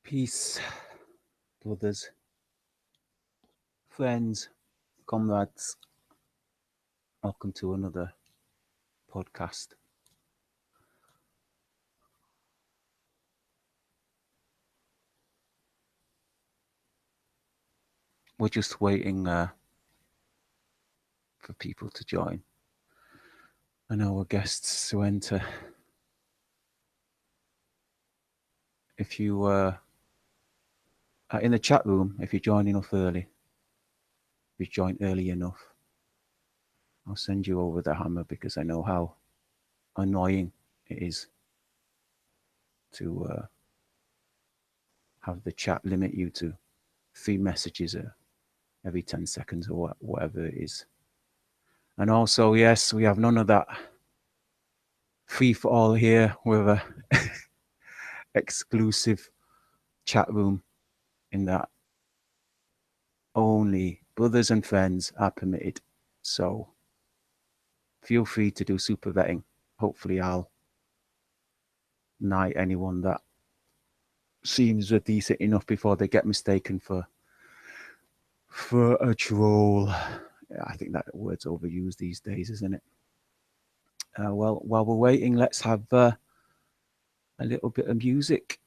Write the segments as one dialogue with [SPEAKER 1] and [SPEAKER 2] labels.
[SPEAKER 1] Peace, brothers, friends, comrades. Welcome to another podcast. We're just waiting for people to join and our guests to enter. If you are in the chat room, if you join enough early, if you join early enough, I'll send you over the hammer because I know how annoying it is to have the chat limit you to 3 messages every 10 seconds or whatever it is. And also, yes, we have none of that free for all here with a exclusive chat room in that only brothers and friends are permitted. So feel free to do super vetting. Hopefully I'll knight anyone that seems decent enough before they get mistaken for a troll. Yeah, I think that word's overused these days, isn't it? Well, while we're waiting, let's have a little bit of music.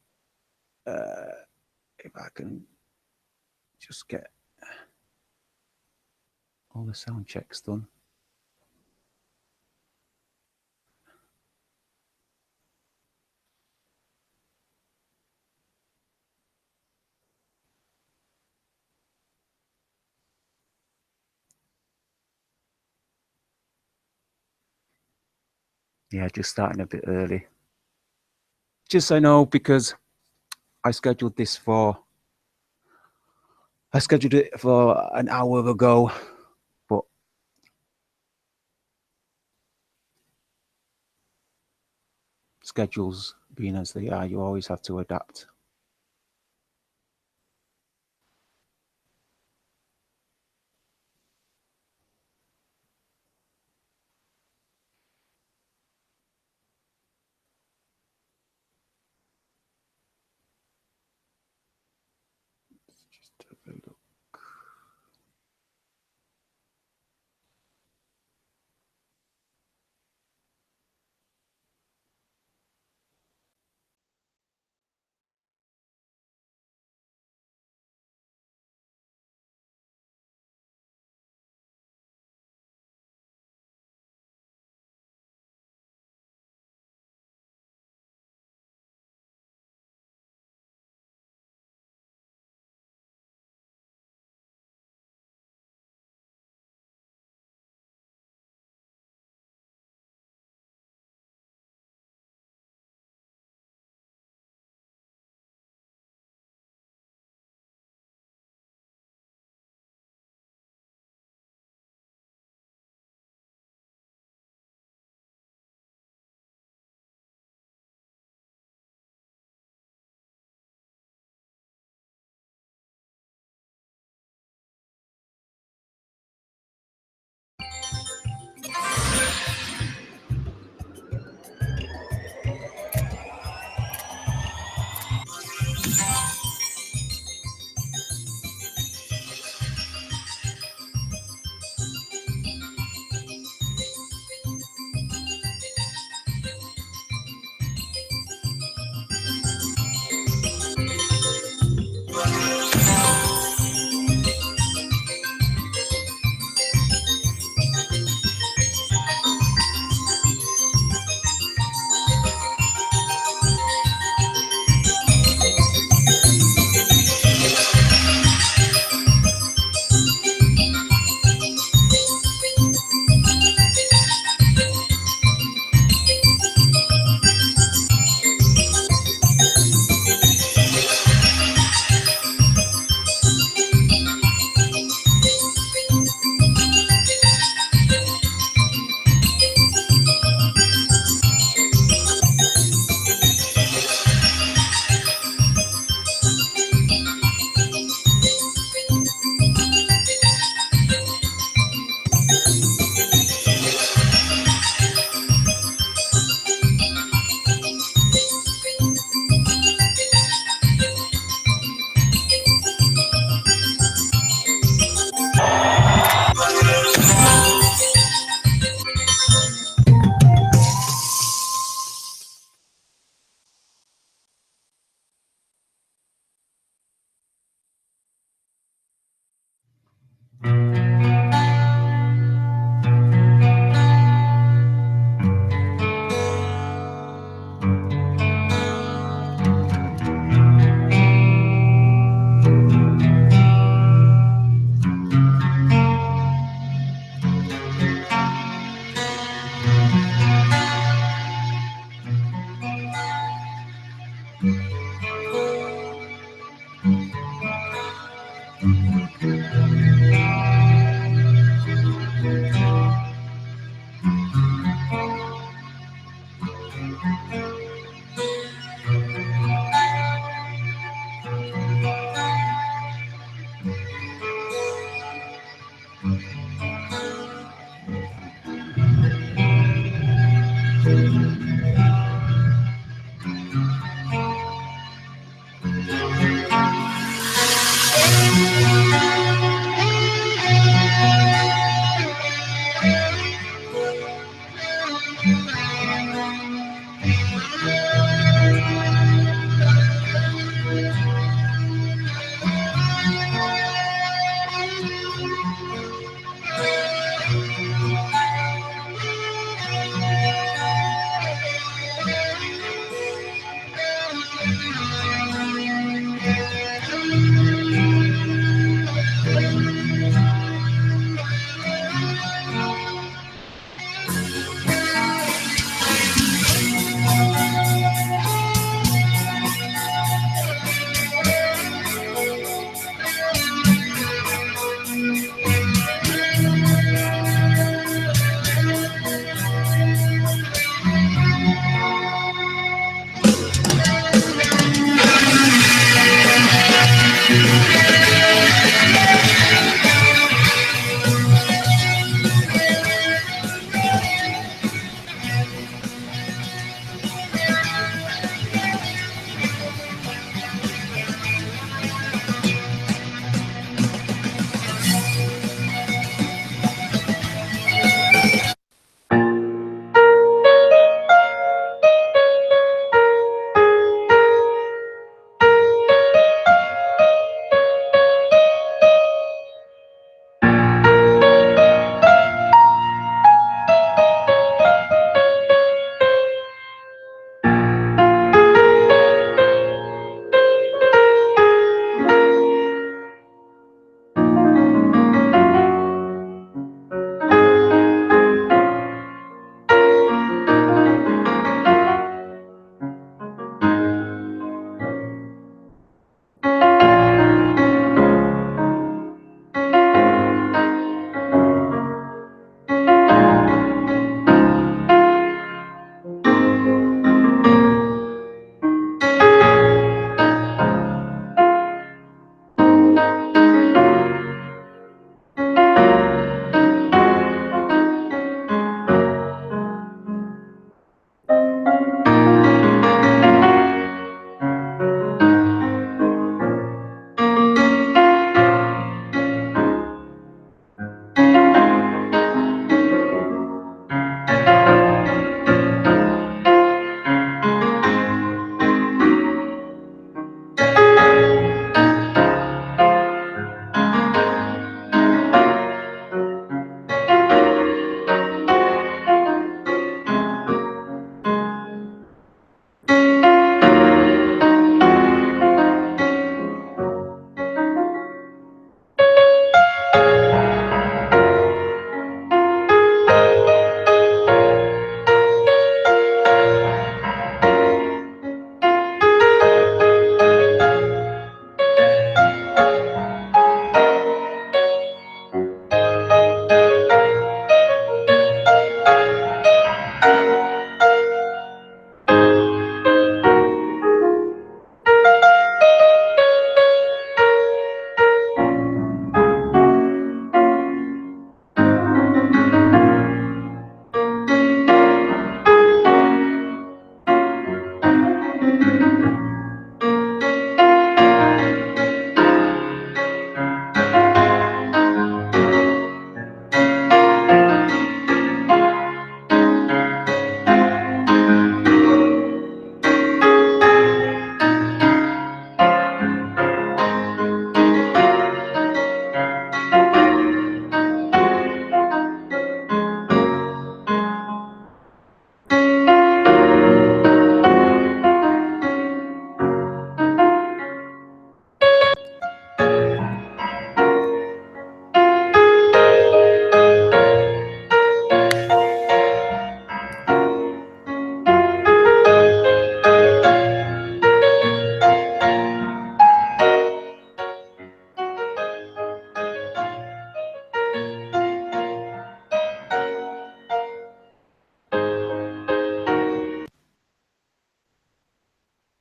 [SPEAKER 1] If I can just get all the sound checks done. Yeah, just starting a bit early. Just so I know, because I scheduled it for an hour ago, but schedules being as they are, you always have to adapt. Just have a look.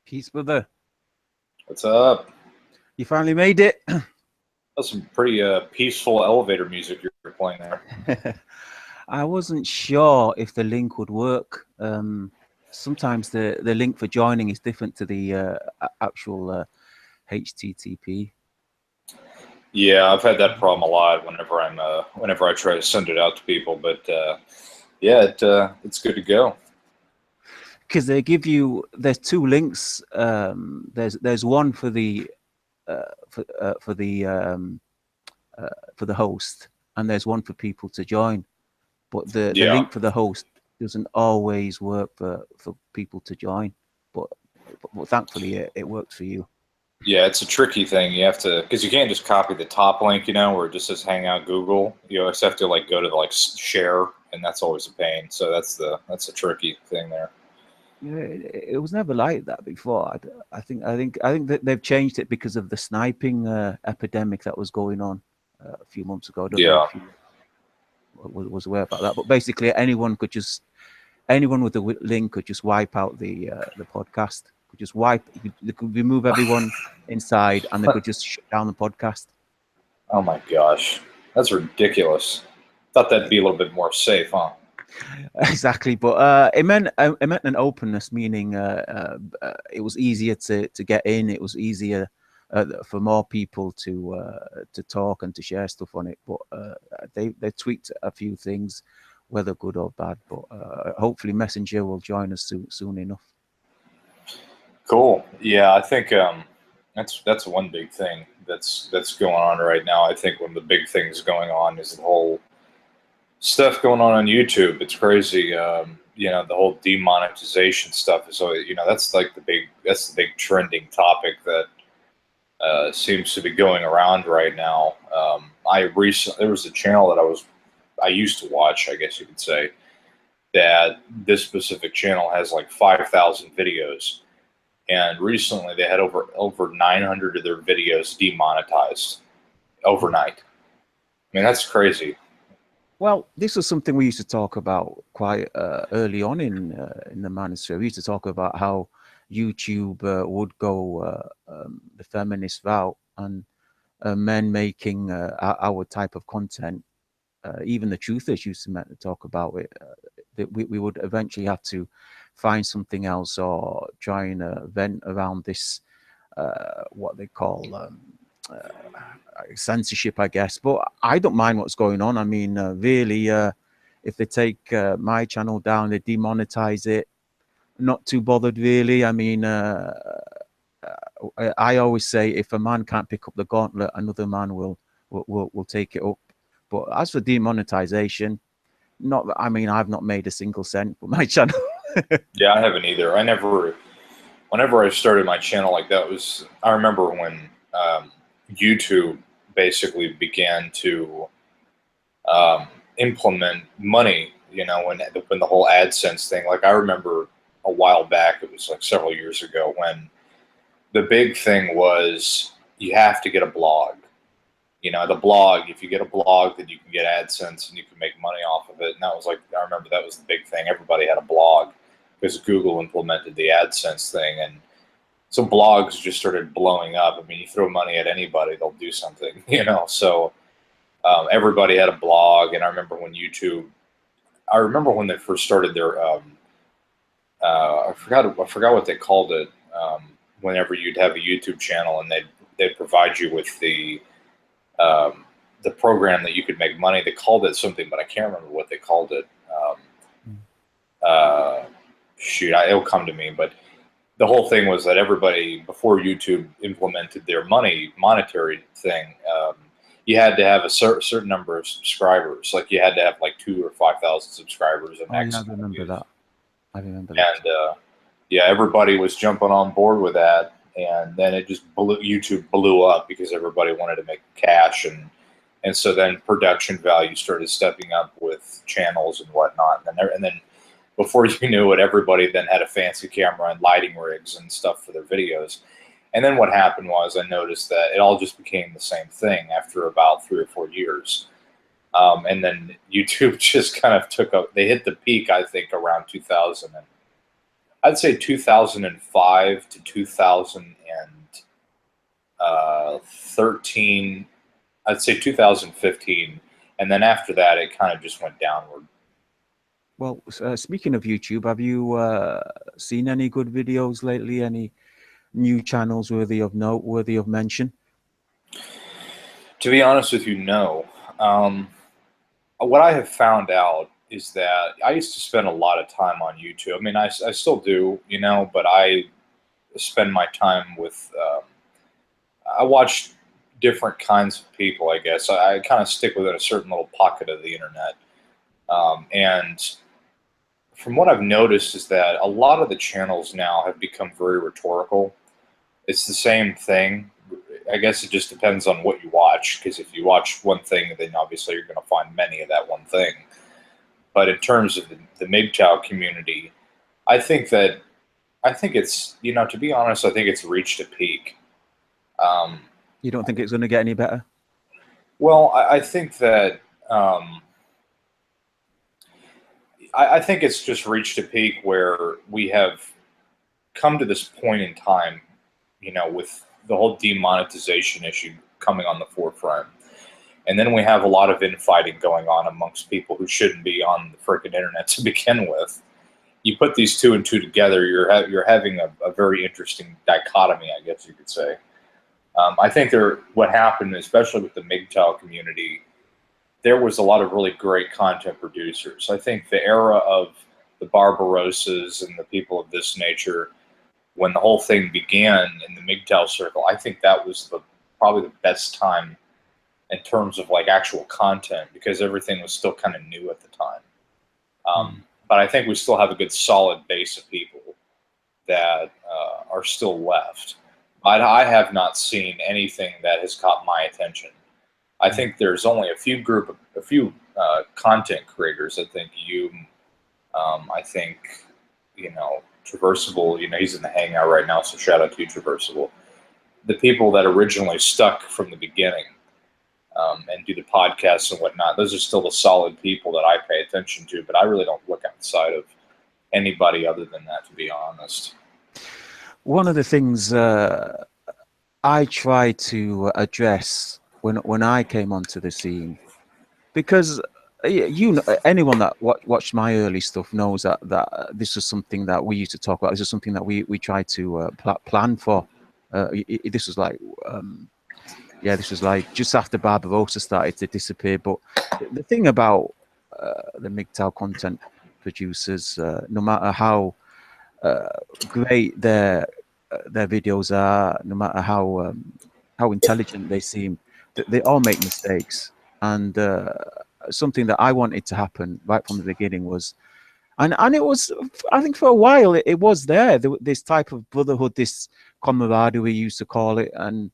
[SPEAKER 1] Peace, brother.
[SPEAKER 2] What's up?
[SPEAKER 1] You finally made it.
[SPEAKER 2] That's some pretty peaceful elevator music you're playing there.
[SPEAKER 1] I wasn't sure if the link would work. Sometimes the link for joining is different to the actual HTTP.
[SPEAKER 2] Yeah, I've had that problem a lot whenever I try to send it out to people. But yeah, it's good to go.
[SPEAKER 1] Because they give you, there's two links. There's one for the for for the for the host, and there's one for people to join. But the
[SPEAKER 2] Yeah,
[SPEAKER 1] link for the host doesn't always work for people to join. But thankfully it works for you.
[SPEAKER 2] yeah, it's a tricky thing. You have to because you can't just copy the top link, where it just says Hangout Google. You always have to like go to like share, and that's always a pain. So that's a tricky thing there.
[SPEAKER 1] Yeah, it was never like that before. I think that they've changed it because of the sniping epidemic that was going on a few months ago. I don't know
[SPEAKER 2] Yeah.
[SPEAKER 1] if you was aware about that, but basically anyone with the link could just wipe out the podcast. Could just they could remove everyone inside, and they could just shut down the podcast.
[SPEAKER 2] Oh my gosh, that's ridiculous. Thought that'd be a little bit more safe, huh?
[SPEAKER 1] Exactly, but it meant an openness, meaning it was easier to get in. It was easier for more people to talk and to share stuff on it. But they tweaked a few things, whether good or bad. But hopefully, Messenger will join us soon enough.
[SPEAKER 2] Cool. Yeah, I think that's one big thing that's going on right now. I think one of the big things going on is the whole stuff going on YouTube. It's crazy. The whole demonetization stuff is always, that's like the big trending topic that seems to be going around right now. There was a channel that I used to watch, I guess you could say, that this specific channel has like 5,000 videos. And recently they had over 900 of their videos demonetized overnight. I mean, that's crazy.
[SPEAKER 1] Well, this was something we used to talk about quite early on in the manosphere. We used to talk about how YouTube would go the feminist route, and men making our type of content. Even the truthers used to talk about it. That we would eventually have to find something else or try and vent around this what they call censorship, I guess. But I don't mind what's going on. I mean, really, if they take my channel down, they demonetize it. Not too bothered, really. I mean, I always say if a man can't pick up the gauntlet, another man will take it up. But as for demonetization, not. I mean, I've not made a single cent for my channel.
[SPEAKER 2] Yeah, I haven't either. Whenever I started my channel, like I remember when YouTube basically began to implement money, when the whole AdSense thing, like I remember a while back, it was like several years ago when the big thing was you have to get a blog. The blog, if you get a blog, then you can get AdSense and you can make money off of it. And that was like, I remember that was the big thing. Everybody had a blog because Google implemented the AdSense thing. And so blogs just started blowing up. I mean, you throw money at anybody, they'll do something, So everybody had a blog. And I remember when they first started their, I forgot what they called it. Whenever you'd have a YouTube channel and they'd provide you with the program that you could make money. They called it something, but I can't remember what they called it. It'll come to me. But the whole thing was that everybody, before YouTube implemented their monetary thing, you had to have a certain number of subscribers. Like you had to have like 2,000 or 5,000 subscribers.
[SPEAKER 1] Oh, yeah, I remember that.
[SPEAKER 2] And yeah, everybody was jumping on board with that. And then YouTube blew up because everybody wanted to make cash, and so then production value started stepping up with channels and whatnot, and then before you knew it, everybody then had a fancy camera and lighting rigs and stuff for their videos. And then what happened was I noticed that it all just became the same thing after about 3 or 4 years, and then YouTube just kind of took up. They hit the peak, I think, around 2000. I'd say 2005 to 2013. I'd say 2015, and then after that, it kind of just went downward.
[SPEAKER 1] Well, speaking of YouTube, have you seen any good videos lately? Any new channels worthy of note, worthy of mention?
[SPEAKER 2] To be honest with you, no. What I have found out is that I used to spend a lot of time on YouTube. I mean, I still do, you know, but I spend my time with, I watch different kinds of people, I guess. I kind of stick within a certain little pocket of the internet. And from what I've noticed is that a lot of the channels now have become very rhetorical. It's the same thing. I guess it just depends on what you watch, because if you watch one thing, then obviously you're going to find many of that one thing. But in terms of the Mgtow community, I think that I think it's, you know, to be honest, I think it's reached a peak. Um,
[SPEAKER 1] You don't think it's going to get any better?
[SPEAKER 2] well, I think that I think it's just reached a peak where we have come to this point in time, you know, with the whole demonetization issue coming on the forefront. And then we have a lot of infighting going on amongst people who shouldn't be on the freaking internet to begin with. You put these two and two together, you're having a very interesting dichotomy, I guess you could say. I think what happened, especially with the Mgtow community, there was a lot of really great content producers. I think the era of the Barbarossas and the people of this nature, when the whole thing began in the Mgtow circle, I think that was probably the best time in terms of like actual content, because everything was still kind of new at the time. But I think we still have a good solid base of people that are still left. I have not seen anything that has caught my attention. I think there's only a few content creators. I think I think, you know, Traversable, you know, he's in the hangout right now, so shout out to you, Traversable. The people that originally stuck from the beginning and do the podcasts and whatnot, those are still the solid people that I pay attention to, but I really don't look outside of anybody other than that, to be honest.
[SPEAKER 1] One of the things I try to address when I came onto the scene, because you know, anyone that watched my early stuff knows that this was something that we used to talk about. This is something that we tried to plan for. This was like yeah, this was like just after Barbarossa started to disappear. But the thing about the Mgtow content producers, no matter how great their videos are, no matter how intelligent they seem, they all make mistakes. And something that I wanted to happen right from the beginning was, and it was, I think for a while it was there. This type of brotherhood, this camaraderie we used to call it, and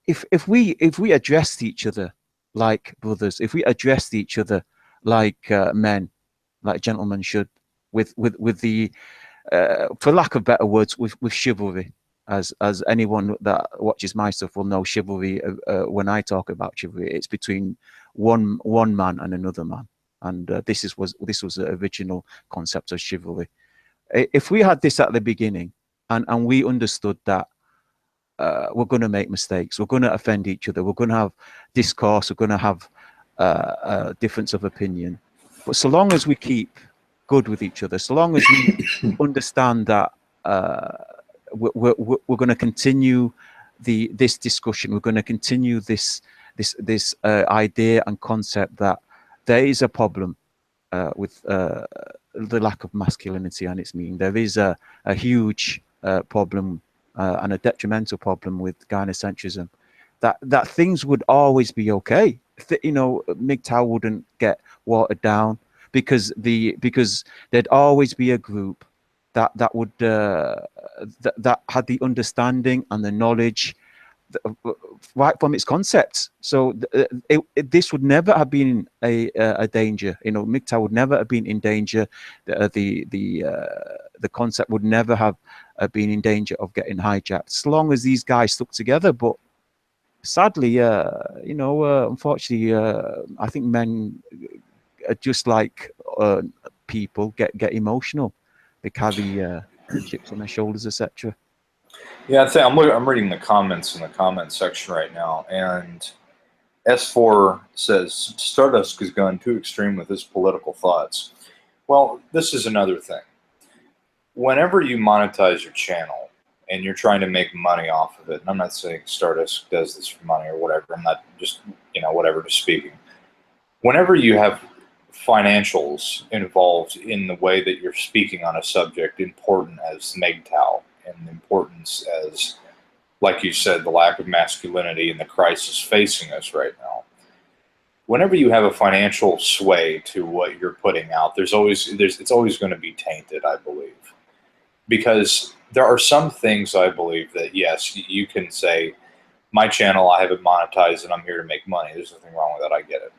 [SPEAKER 1] if we addressed each other like brothers, if we addressed each other like men, like gentlemen should, with the for lack of better words, with chivalry, as anyone that watches my stuff will know, chivalry. When I talk about chivalry, it's between one man and another man, and this was the original concept of chivalry. If we had this at the beginning, and we understood that we're going to make mistakes, we're going to offend each other, we're going to have discourse, we're going to have a difference of opinion, but so long as we keep good with each other, so long as we understand that we're going to continue this discussion, we're going to continue this idea and concept that there is a problem with the lack of masculinity and its meaning. There is a huge problem and a detrimental problem with gynocentrism. That things would always be okay. You know, Mgtow wouldn't get watered down because there'd always be a group that would that had the understanding and the knowledge right from its concepts. So this would never have been a danger. You know, Mgtow would never have been in danger. The concept would never have been in danger of getting hijacked, as long as these guys stuck together. But sadly, you know, unfortunately, I think men, just like people, get emotional. they carry chips on their shoulders, etc.
[SPEAKER 2] Yeah, I'm reading the comments in the comment section right now, and S4 says Stardust has gone too extreme with his political thoughts. Well, this is another thing. Whenever you monetize your channel and you're trying to make money off of it, and I'm not saying Stardust does this for money or whatever, I'm not just, whatever, just speaking. Whenever you have financials involved in the way that you're speaking on a subject important as Mgtow and importance as, like you said, the lack of masculinity and the crisis facing us right now, whenever you have a financial sway to what you're putting out, it's always going to be tainted, I believe. Because there are some things I believe that, yes, you can say, my channel, I have it monetized and I'm here to make money. There's nothing wrong with that. I get it.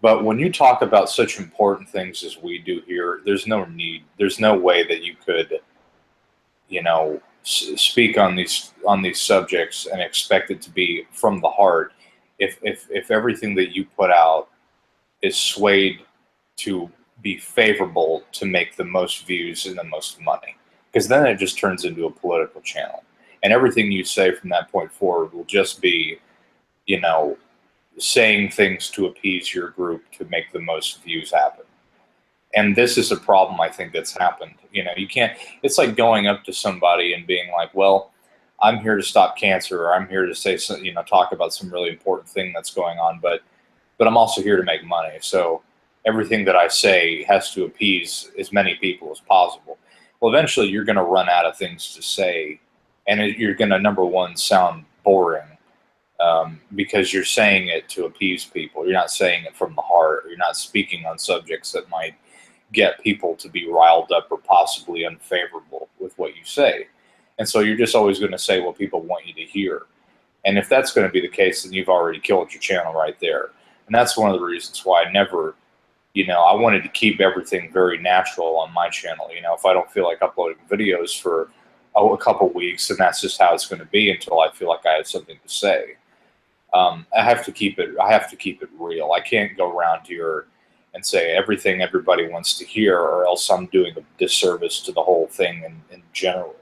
[SPEAKER 2] But when you talk about such important things as we do here, there's no way that you could, speak on these subjects and expect it to be from the heart if everything that you put out is swayed to be favorable to make the most views and the most money. Because then it just turns into a political channel. And everything you say from that point forward will just be, saying things to appease your group to make the most views happen. And this is a problem I think that's happened. You can't, it's like going up to somebody and being like, well, I'm here to stop cancer, or I'm here to say, talk about some really important thing that's going on, but I'm also here to make money. So everything that I say has to appease as many people as possible. Well, eventually you're going to run out of things to say, and you're going to, number one, sound boring because you're saying it to appease people. You're not saying it from the heart. You're not speaking on subjects that might get people to be riled up or possibly unfavorable with what you say. And so you're just always going to say what people want you to hear. And if that's going to be the case, then you've already killed your channel right there. And that's one of the reasons why I never, I wanted to keep everything very natural on my channel. If I don't feel like uploading videos for a couple weeks, then that's just how it's going to be until I feel like I have something to say. I have to keep it real. I can't go around here and say everything everybody wants to hear, or else I'm doing a disservice to the whole thing in general.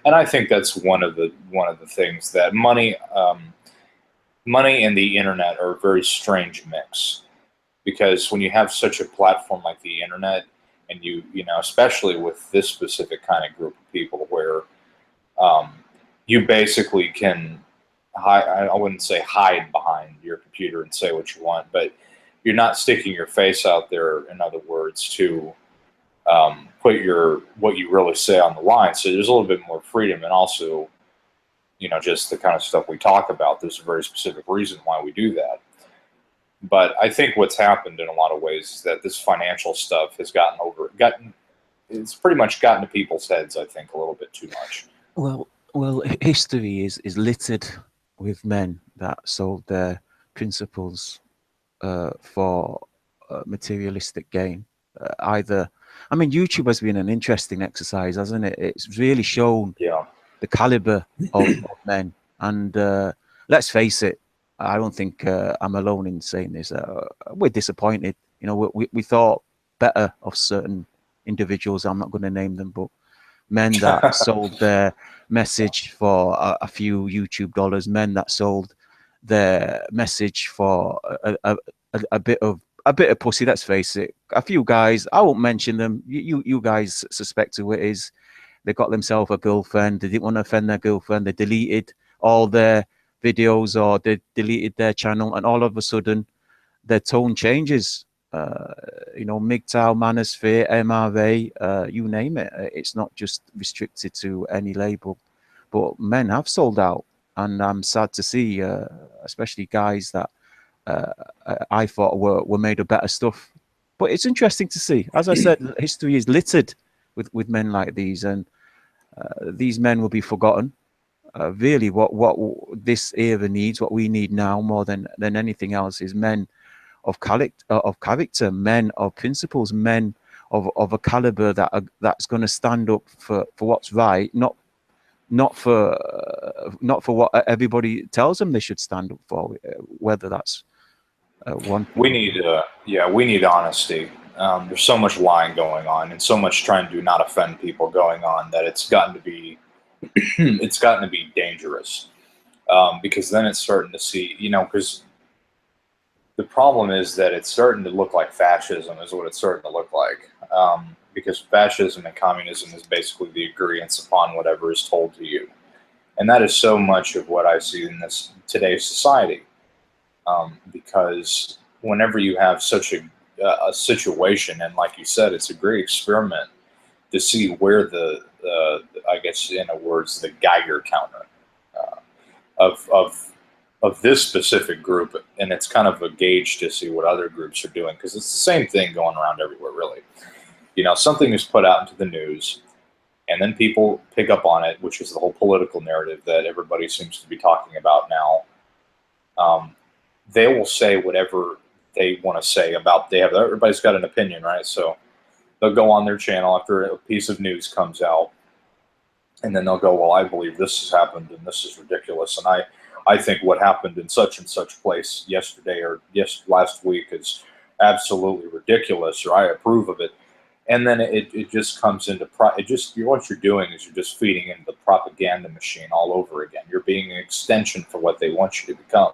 [SPEAKER 2] And I think that's one of the things that money and the internet are a very strange mix. Because when you have such a platform like the internet, and especially with this specific kind of group of people, where you basically can I wouldn't say hide behind your computer and say what you want, but you're not sticking your face out there, in other words, to put what you really say on the line. So there's a little bit more freedom, and also, just the kind of stuff we talk about. There's a very specific reason why we do that. But I think what's happened in a lot of ways is that this financial stuff has it's pretty much gotten to people's heads, I think, a little bit too much.
[SPEAKER 1] Well, history is littered with men that sold their principles for materialistic gain. YouTube has been an interesting exercise, hasn't it? It's really shown the caliber of men. And let's face it, I don't think I'm alone in saying this. We're disappointed. We thought better of certain individuals. I'm not going to name them, but men that sold their message for a few YouTube dollars, men that sold their message for a bit of pussy. Let's face it. A few guys, I won't mention them. You guys suspect who it is. They got themselves a girlfriend. They didn't want to offend their girlfriend. They deleted all their videos, or they deleted their channel, and all of a sudden their tone changes. Mgtow, Manosphere, MRA, you name it. It's not just restricted to any label, but men have sold out, and I'm sad to see, especially guys that I thought were made of better stuff. But it's interesting to see. As I said, history is littered with men like these, and these men will be forgotten. Really, what this era needs, what we need now more than anything else, is men of character, men of principles, men of a caliber that's going to stand up for what's right, not for what everybody tells them they should stand up for. Whether that's one.
[SPEAKER 2] We need honesty. There's so much lying going on, and so much trying to not offend people going on, that it's gotten to be it's gotten to be dangerous. Because then it's starting to see, because the problem is that it's starting to look like fascism is what it's starting to look like. Because fascism and communism is basically the agreement upon whatever is told to you. And that is so much of what I see in today's society. Because whenever you have such a situation, and like you said, it's a great experiment to see where I guess in a words, the Geiger counter of this specific group, and it's kind of a gauge to see what other groups are doing, because it's the same thing going around everywhere, really. Something is put out into the news, and then people pick up on it, which is the whole political narrative that everybody seems to be talking about now. They will say whatever they want to say about, everybody's got an opinion, right? So they'll go on their channel after a piece of news comes out, and then they'll go, well, I believe this has happened, and this is ridiculous, and I think what happened in such and such place yesterday or last week is absolutely ridiculous, or I approve of it. And then it just comes into what you're doing is you're just feeding into the propaganda machine all over again. You're being an extension for what they want you to become.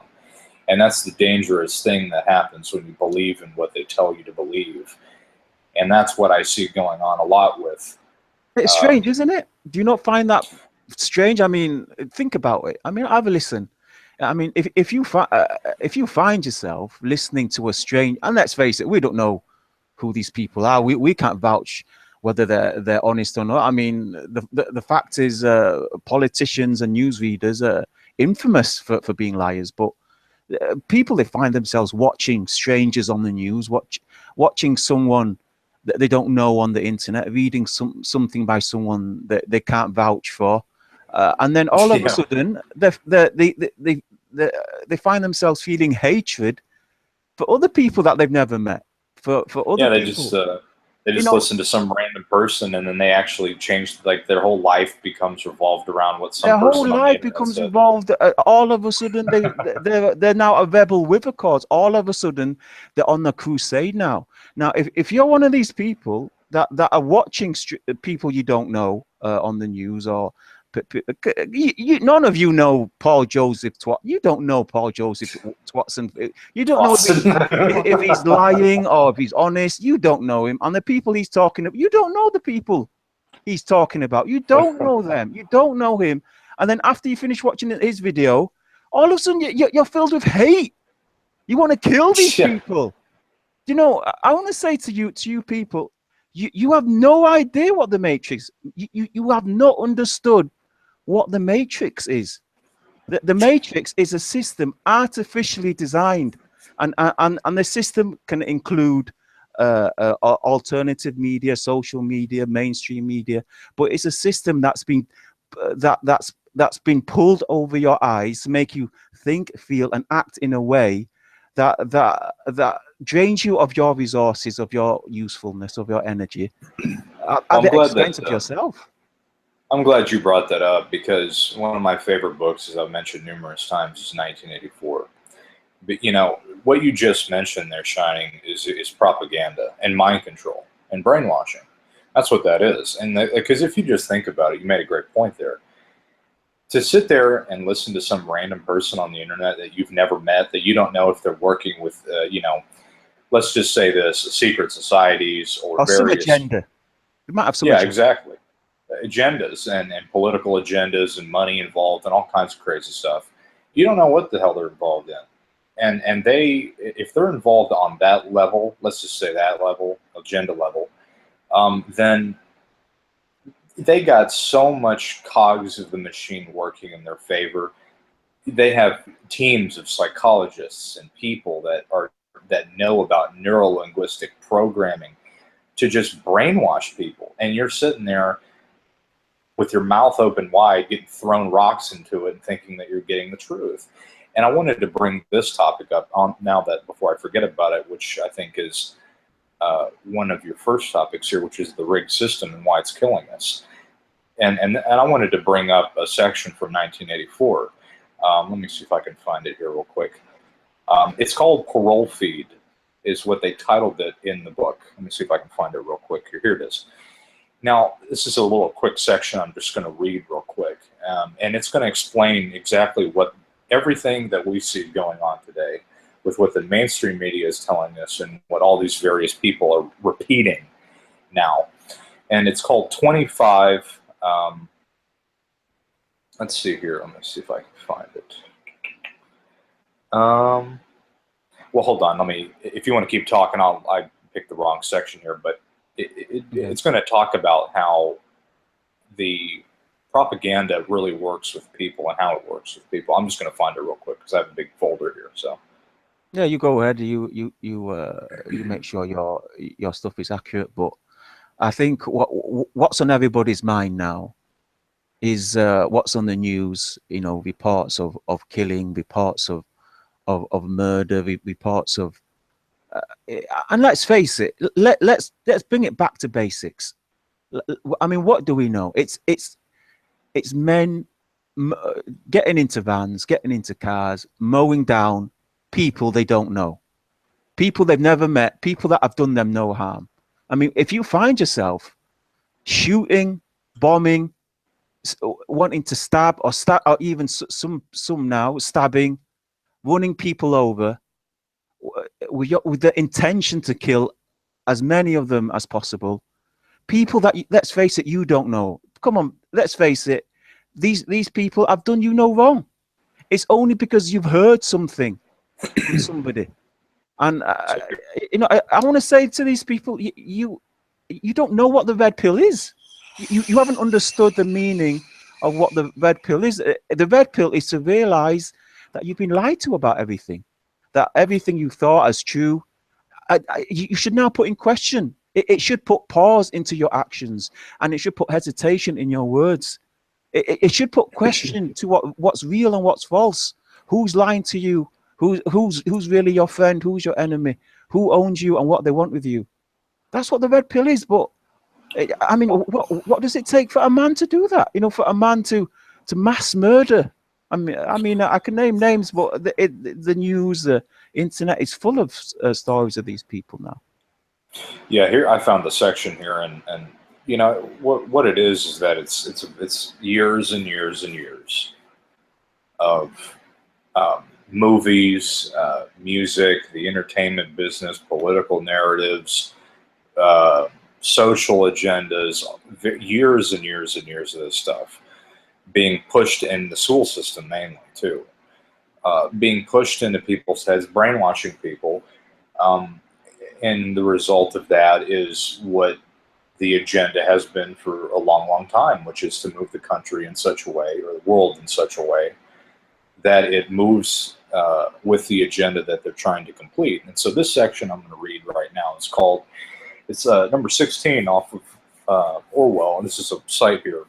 [SPEAKER 2] And that's the dangerous thing that happens when you believe in what they tell you to believe. And that's what I see going on a lot with.
[SPEAKER 1] It's strange, isn't it? Do you not find that strange? I mean, think about it. I mean, have a listen. I mean, if you find yourself listening to a strange, and let's face it, we don't know who these people are. We can't vouch whether they're honest or not. I mean, the fact is, politicians and newsreaders are infamous for being liars. But people, they find themselves watching strangers on the news, watching someone that they don't know on the internet, reading something by someone that they can't vouch for, and then all of a sudden they find themselves feeling hatred for other people that they've never met. For other people.
[SPEAKER 2] They just listen to some random person, and then they actually change, like their whole life becomes revolved around what some person on the internet said.
[SPEAKER 1] Their whole life becomes involved. All of a sudden, they're now a rebel with a cause. All of a sudden, they're on the crusade now. Now, if you're one of these people that are watching people you don't know on the news, or none of you know Paul Joseph Twat. You don't know Paul Joseph Twatson. You don't know if he's lying or if he's honest. You don't know him. And the people he's talking about, you don't know the people he's talking about. You don't know them. You don't know him. And then after you finish watching his video, all of a sudden you're filled with hate. You want to kill these people. You know, I want to say to you people, you have no idea what the Matrix. You have not understood what the Matrix is. The Matrix is a system artificially designed, and the system can include alternative media, social media, mainstream media, but it's a system that's been pulled over your eyes to make you think, feel, and act in a way that drains you of your resources, of your usefulness, of your energy, at the expense of yourself.
[SPEAKER 2] I'm glad you brought that up, because one of my favorite books, as I've mentioned numerous times, is 1984. But what you just mentioned there, Shining, is propaganda and mind control and brainwashing. That's what that is. And because if you just think about it, you made a great point there. To sit there and listen to some random person on the internet that you've never met, that you don't know if they're working with, let's just say this, secret societies or various
[SPEAKER 1] some agenda. It might have some
[SPEAKER 2] agenda. Exactly. Agendas and political agendas and money involved and all kinds of crazy stuff. You don't know what the hell they're involved in. And if they're involved on that level, let's just say that level, agenda level, then they got so much cogs of the machine working in their favor. They have teams of psychologists and people that know about neuro-linguistic programming to just brainwash people. And you're sitting there with your mouth open wide, getting thrown rocks into it and thinking that you're getting the truth. And I wanted to bring this topic up now, that before I forget about it, which I think is one of your first topics here, which is the rigged system and why it's killing us. And I wanted to bring up a section from 1984. Let me see if I can find it here real quick. It's called Parole Feed. is what they titled it in the book. Let me see if I can find it real quick. Here it is. Now, this is a little quick section I'm just going to read real quick, and it's going to explain exactly what everything that we see going on today with what the mainstream media is telling us and what all these various people are repeating now. And it's called 25, let's see here, let me see if I can find it. Well, hold on, if you want to keep talking, I picked the wrong section here, but it's going to talk about how the propaganda really works with people and how it works with people. I'm just going to find it real quick because I have a big folder here. So
[SPEAKER 1] yeah, you go ahead. You make sure your stuff is accurate. But I think what's on everybody's mind now is what's on the news. You know, reports of killing, reports of murder, reports of and let's face it. Let's bring it back to basics. I mean, what do we know? It's men getting into vans, getting into cars, mowing down people they don't know, people they've never met, people that have done them no harm. I mean, if you find yourself shooting, bombing, wanting to stab, or even some now stabbing, running people over with the intention to kill as many of them as possible, people that, let's face it, you don't know. Come on, let's face it. These people have done you no wrong. It's only because you've heard something from somebody. And you know, I want to say to these people, you don't know what the red pill is. You haven't understood the meaning of what the red pill is. The red pill is to realize that you've been lied to about everything, that everything you thought as true, you should now put in question. It should put pause into your actions, and it should put hesitation in your words. It should put question to what's real and what's false. Who's lying to you? Who's really your friend? Who's your enemy? Who owns you and what they want with you? That's what the red pill is. But I mean, what does it take for a man to do that? You know, for a man to mass murder. I mean, I can name names, but the news, the internet is full of stories of these people now.
[SPEAKER 2] Yeah, here I found the section here, and you know what it is that it's years and years and years of movies, music, the entertainment business, political narratives, social agendas, years and years and years of this stuff being pushed in the school system mainly too, being pushed into people's heads, brainwashing people. And the result of that is what the agenda has been for a long, long time, which is to move the country in such a way, or the world in such a way, that it moves with the agenda that they're trying to complete. And so this section I'm going to read right now is called, it's number 16 off of Orwell, and this is a site here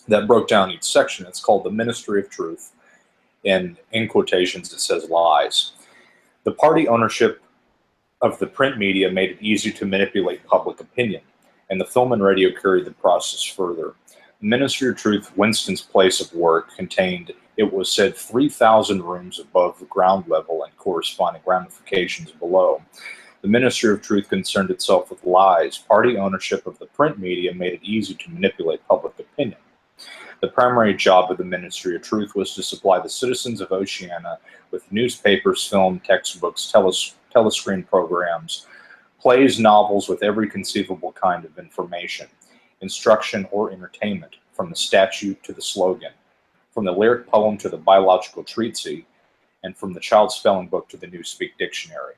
[SPEAKER 2] that broke down each section. It's called The Ministry of Truth, and in quotations it says lies. The party ownership of the print media made it easy to manipulate public opinion, and the film and radio carried the process further. The Ministry of Truth, Winston's place of work, contained, it was said, 3,000 rooms above the ground level and corresponding ramifications below. The Ministry of Truth concerned itself with lies. Party ownership of the print media made it easy to manipulate public opinion. The primary job of the Ministry of Truth was to supply the citizens of Oceania with newspapers, film, textbooks, telescreen programs, plays, novels, with every conceivable kind of information, instruction, or entertainment, from the statute to the slogan, from the lyric poem to the biological treatise, and from the child's spelling book to the Newspeak dictionary.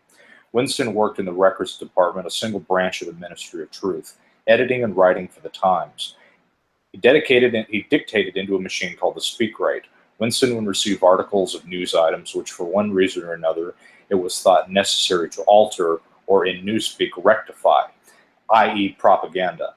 [SPEAKER 2] Winston worked in the records department, a single branch of the Ministry of Truth, editing and writing for the Times. He dictated into a machine called the SpeakWrite. Winston would receive articles of news items which, for one reason or another, it was thought necessary to alter, or in Newspeak, rectify, i.e. propaganda.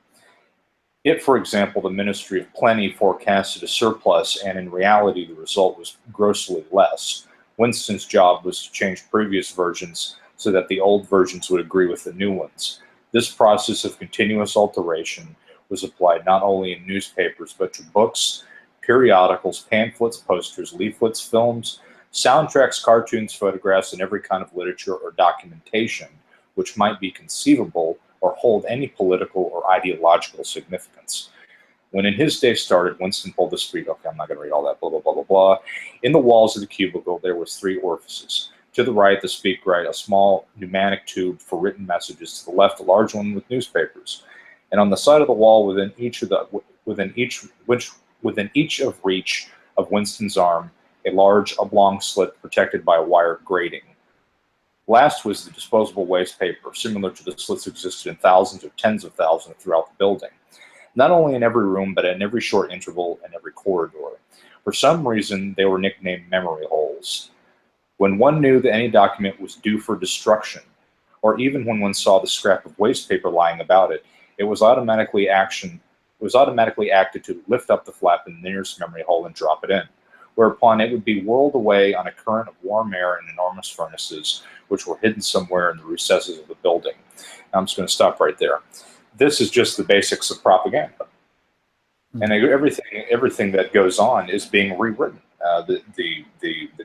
[SPEAKER 2] If, for example, the Ministry of Plenty forecasted a surplus and in reality the result was grossly less, Winston's job was to change previous versions so that the old versions would agree with the new ones. This process of continuous alteration was applied not only in newspapers but to books, periodicals, pamphlets, posters, leaflets, films, Soundtracks, cartoons, photographs, and every kind of literature or documentation which might be conceivable or hold any political or ideological significance. When In His Day started, Winston pulled the street. Okay, I'm not going to read all that, blah, blah, blah, blah, blah. In the walls of the cubicle, there was 3 orifices. To the right, the speak right, a small pneumatic tube for written messages. To the left, a large one with newspapers. And on the side of the wall, within each of reach of Winston's arm, a large oblong slit protected by a wire grating. Last was the disposable waste paper, similar to the slits existed in thousands or tens of thousands throughout the building. Not only in every room, but in every short interval and every corridor. For some reason, they were nicknamed memory holes. When one knew that any document was due for destruction, or even when one saw the scrap of waste paper lying about it, it was automatically acted to lift up the flap in the nearest memory hole and drop it in, whereupon it would be whirled away on a current of warm air in enormous furnaces, which were hidden somewhere in the recesses of the building. Now, I'm just going to stop right there. This is just the basics of propaganda. And everything that goes on is being rewritten. The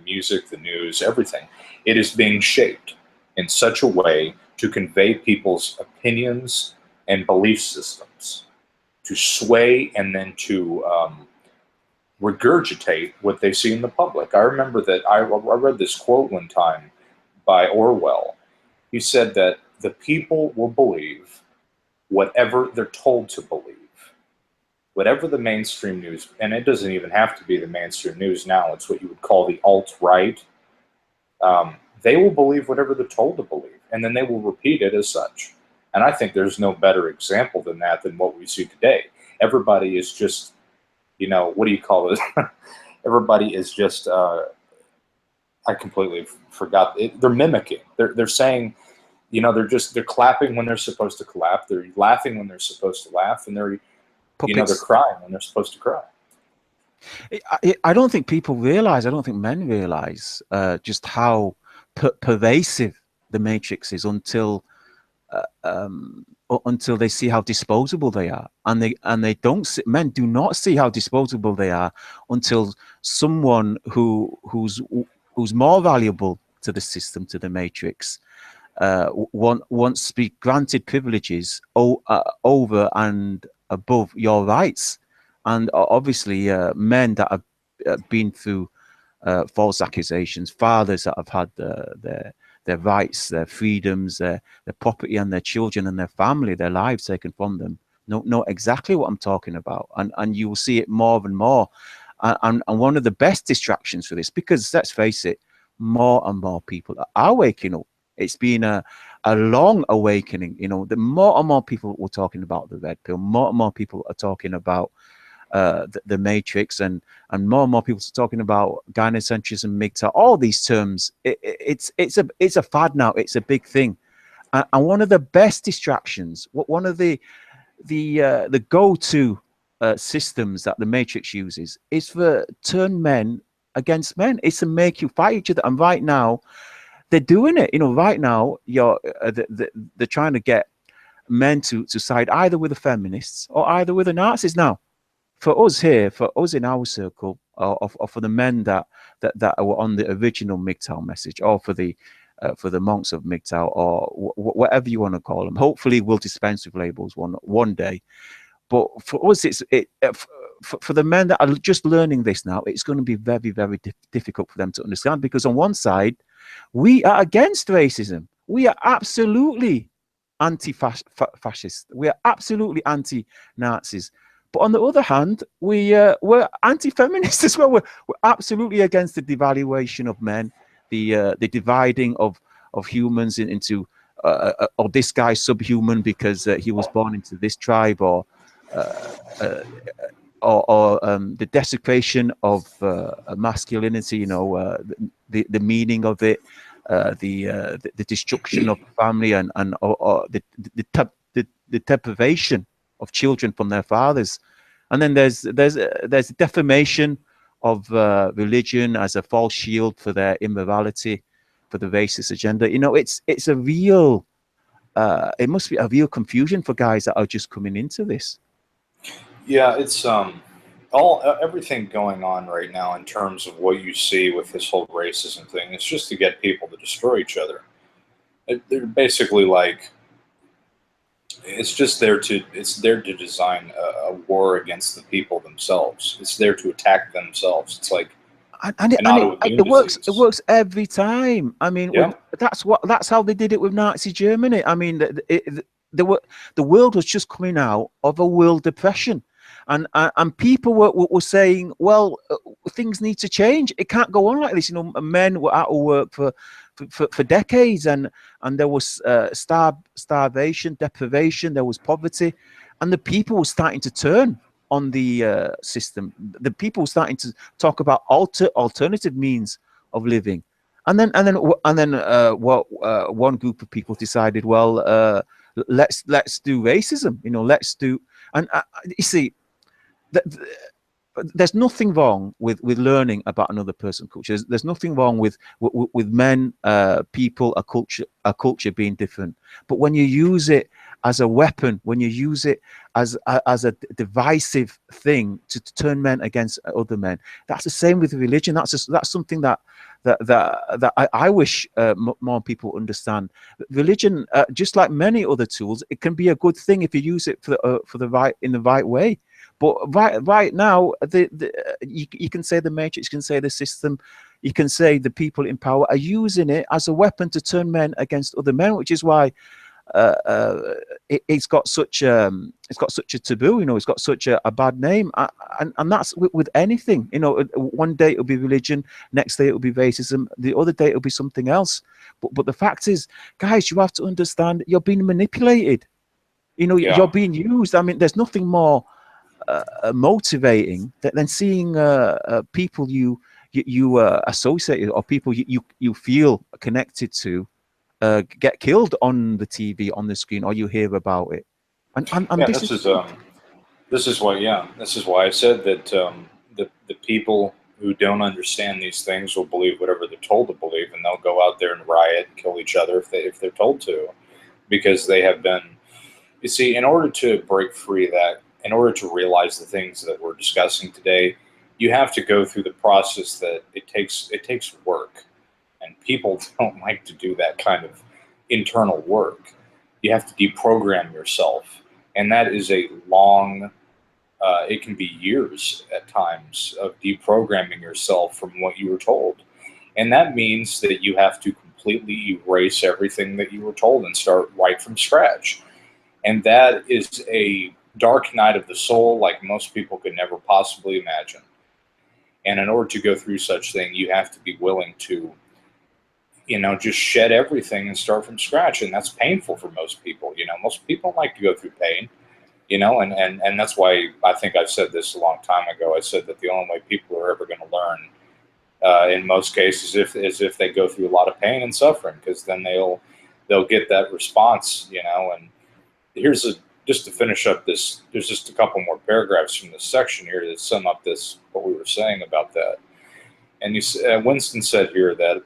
[SPEAKER 2] music, the news, everything. It is being shaped in such a way to convey people's opinions and belief systems, to sway and then to regurgitate what they see in the public. I remember that I read this quote one time by Orwell. He said that the people will believe whatever they're told to believe. Whatever the mainstream news, and it doesn't even have to be the mainstream news now, it's what you would call the alt-right. They will believe whatever they're told to believe, and then they will repeat it as such. And I think there's no better example than that than what we see today. Everybody is just, what do you call it? Everybody is just, I completely forgot. They're mimicking. They're saying, they're clapping when they're supposed to clap. They're laughing when they're supposed to laugh, and they're crying when they're supposed to cry.
[SPEAKER 1] I don't think people realize, I don't think men realize just how pervasive the Matrix is until they see how disposable they are, and they don't see, men do not see how disposable they are until someone who's more valuable to the system, to the Matrix, wants to be granted privileges over and above your rights. And obviously men that have been through false accusations, fathers that have had their rights, their freedoms, their property and their children and their family, their lives taken from them, know exactly what I'm talking about. And you will see it more and more. And one of the best distractions for this, because let's face it, more and more people are waking up. It's been a long awakening. The more and more people were talking about the red pill, more and more people are talking about the Matrix, and more and more people are talking about gynocentrism, Mgtow, all these terms. It's a fad now. It's a big thing, and one of the best distractions, one of the go-to systems that the Matrix uses is for turn men against men. It's to make you fight each other, and right now they're doing it. Right now they're trying to get men to side either with the feminists or either with the Nazis. Now, for us here, for us in our circle, or for the men that were on the original Mgtow message, or for the monks of Mgtow, or whatever you want to call them, hopefully we'll dispense with labels one day. But for us, for the men that are just learning this now, it's going to be very, very difficult for them to understand, because on one side, we are against racism. We are absolutely anti-fascist. We are absolutely anti-Nazis. But on the other hand, we're anti-feminist as well. We're absolutely against the devaluation of men, the dividing of humans into or this guy's subhuman because he was born into this tribe, or the desecration of masculinity. The meaning of it, the destruction of family, and the deprivation of children from their fathers. And then there's defamation of religion as a false shield for their immorality, for the racist agenda. It's a real it must be a real confusion for guys that are just coming into this.
[SPEAKER 2] Yeah, it's a everything going on right now in terms of what you see with this whole racism thing is just to get people to destroy each other. They're basically like, it's there to design a war against the people themselves. It's there to attack themselves. It's like an autoimmune
[SPEAKER 1] It works. It
[SPEAKER 2] disease.
[SPEAKER 1] works every time. I mean,
[SPEAKER 2] Yeah,
[SPEAKER 1] that's how they did it with Nazi Germany. I mean, the world was just coming out of a world depression, and people were saying, well, things need to change. It can't go on like this. You know, men were out of work for decades, and there was starvation, deprivation, there was poverty, and the people were starting to turn on the system. The people were starting to talk about alternative means of living, what one group of people decided, well, let's do racism. You know, let's do, and you see that there's nothing wrong with learning about another person's culture. There's nothing wrong with men, people, a culture being different. But when you use it as a weapon, when you use it as a divisive thing to turn men against other men, that's the same with religion. That's something that I wish more people understand. Religion, just like many other tools, it can be a good thing if you use it for the right, in the right way. But right now, you can say the matrix, you can say the system, you can say the people in power are using it as a weapon to turn men against other men, which is why it's got such a taboo. You know, it's got such a bad name, and that's with anything. You know, one day it'll be religion, next day it'll be racism, the other day it'll be something else. But the fact is, guys, you have to understand you're being manipulated. You know,
[SPEAKER 2] yeah,
[SPEAKER 1] you're being used. I mean, there's nothing more motivating than seeing people you associate, or people you feel connected to, get killed on the TV, on the screen, or you hear about it. And
[SPEAKER 2] yeah.
[SPEAKER 1] this is
[SPEAKER 2] This is why I said that the people who don't understand these things will believe whatever they're told to believe, and they'll go out there and riot and kill each other if they're told to, because they have been. You see, in order to break free of that, in order to realize the things that we're discussing today, you have to go through the process that it takes work, and people don't like to do that kind of internal work. You have to deprogram yourself, and that is a long. It can be years at times of deprogramming yourself from what you were told, and that means that you have to completely erase everything that you were told and start right from scratch. And that is a dark night of the soul like most people could never possibly imagine. And in order to go through such thing, you have to be willing to, just shed everything and start from scratch. And that's painful for most people. Most people don't like to go through pain, and that's why I think I've said this a long time ago. I said that the only way people are ever going to learn, in most cases, is if they go through a lot of pain and suffering, because then they'll get that response, and here's just to finish up this. There's just a couple more paragraphs from this section here to sum up what we were saying about that. And Winston said here that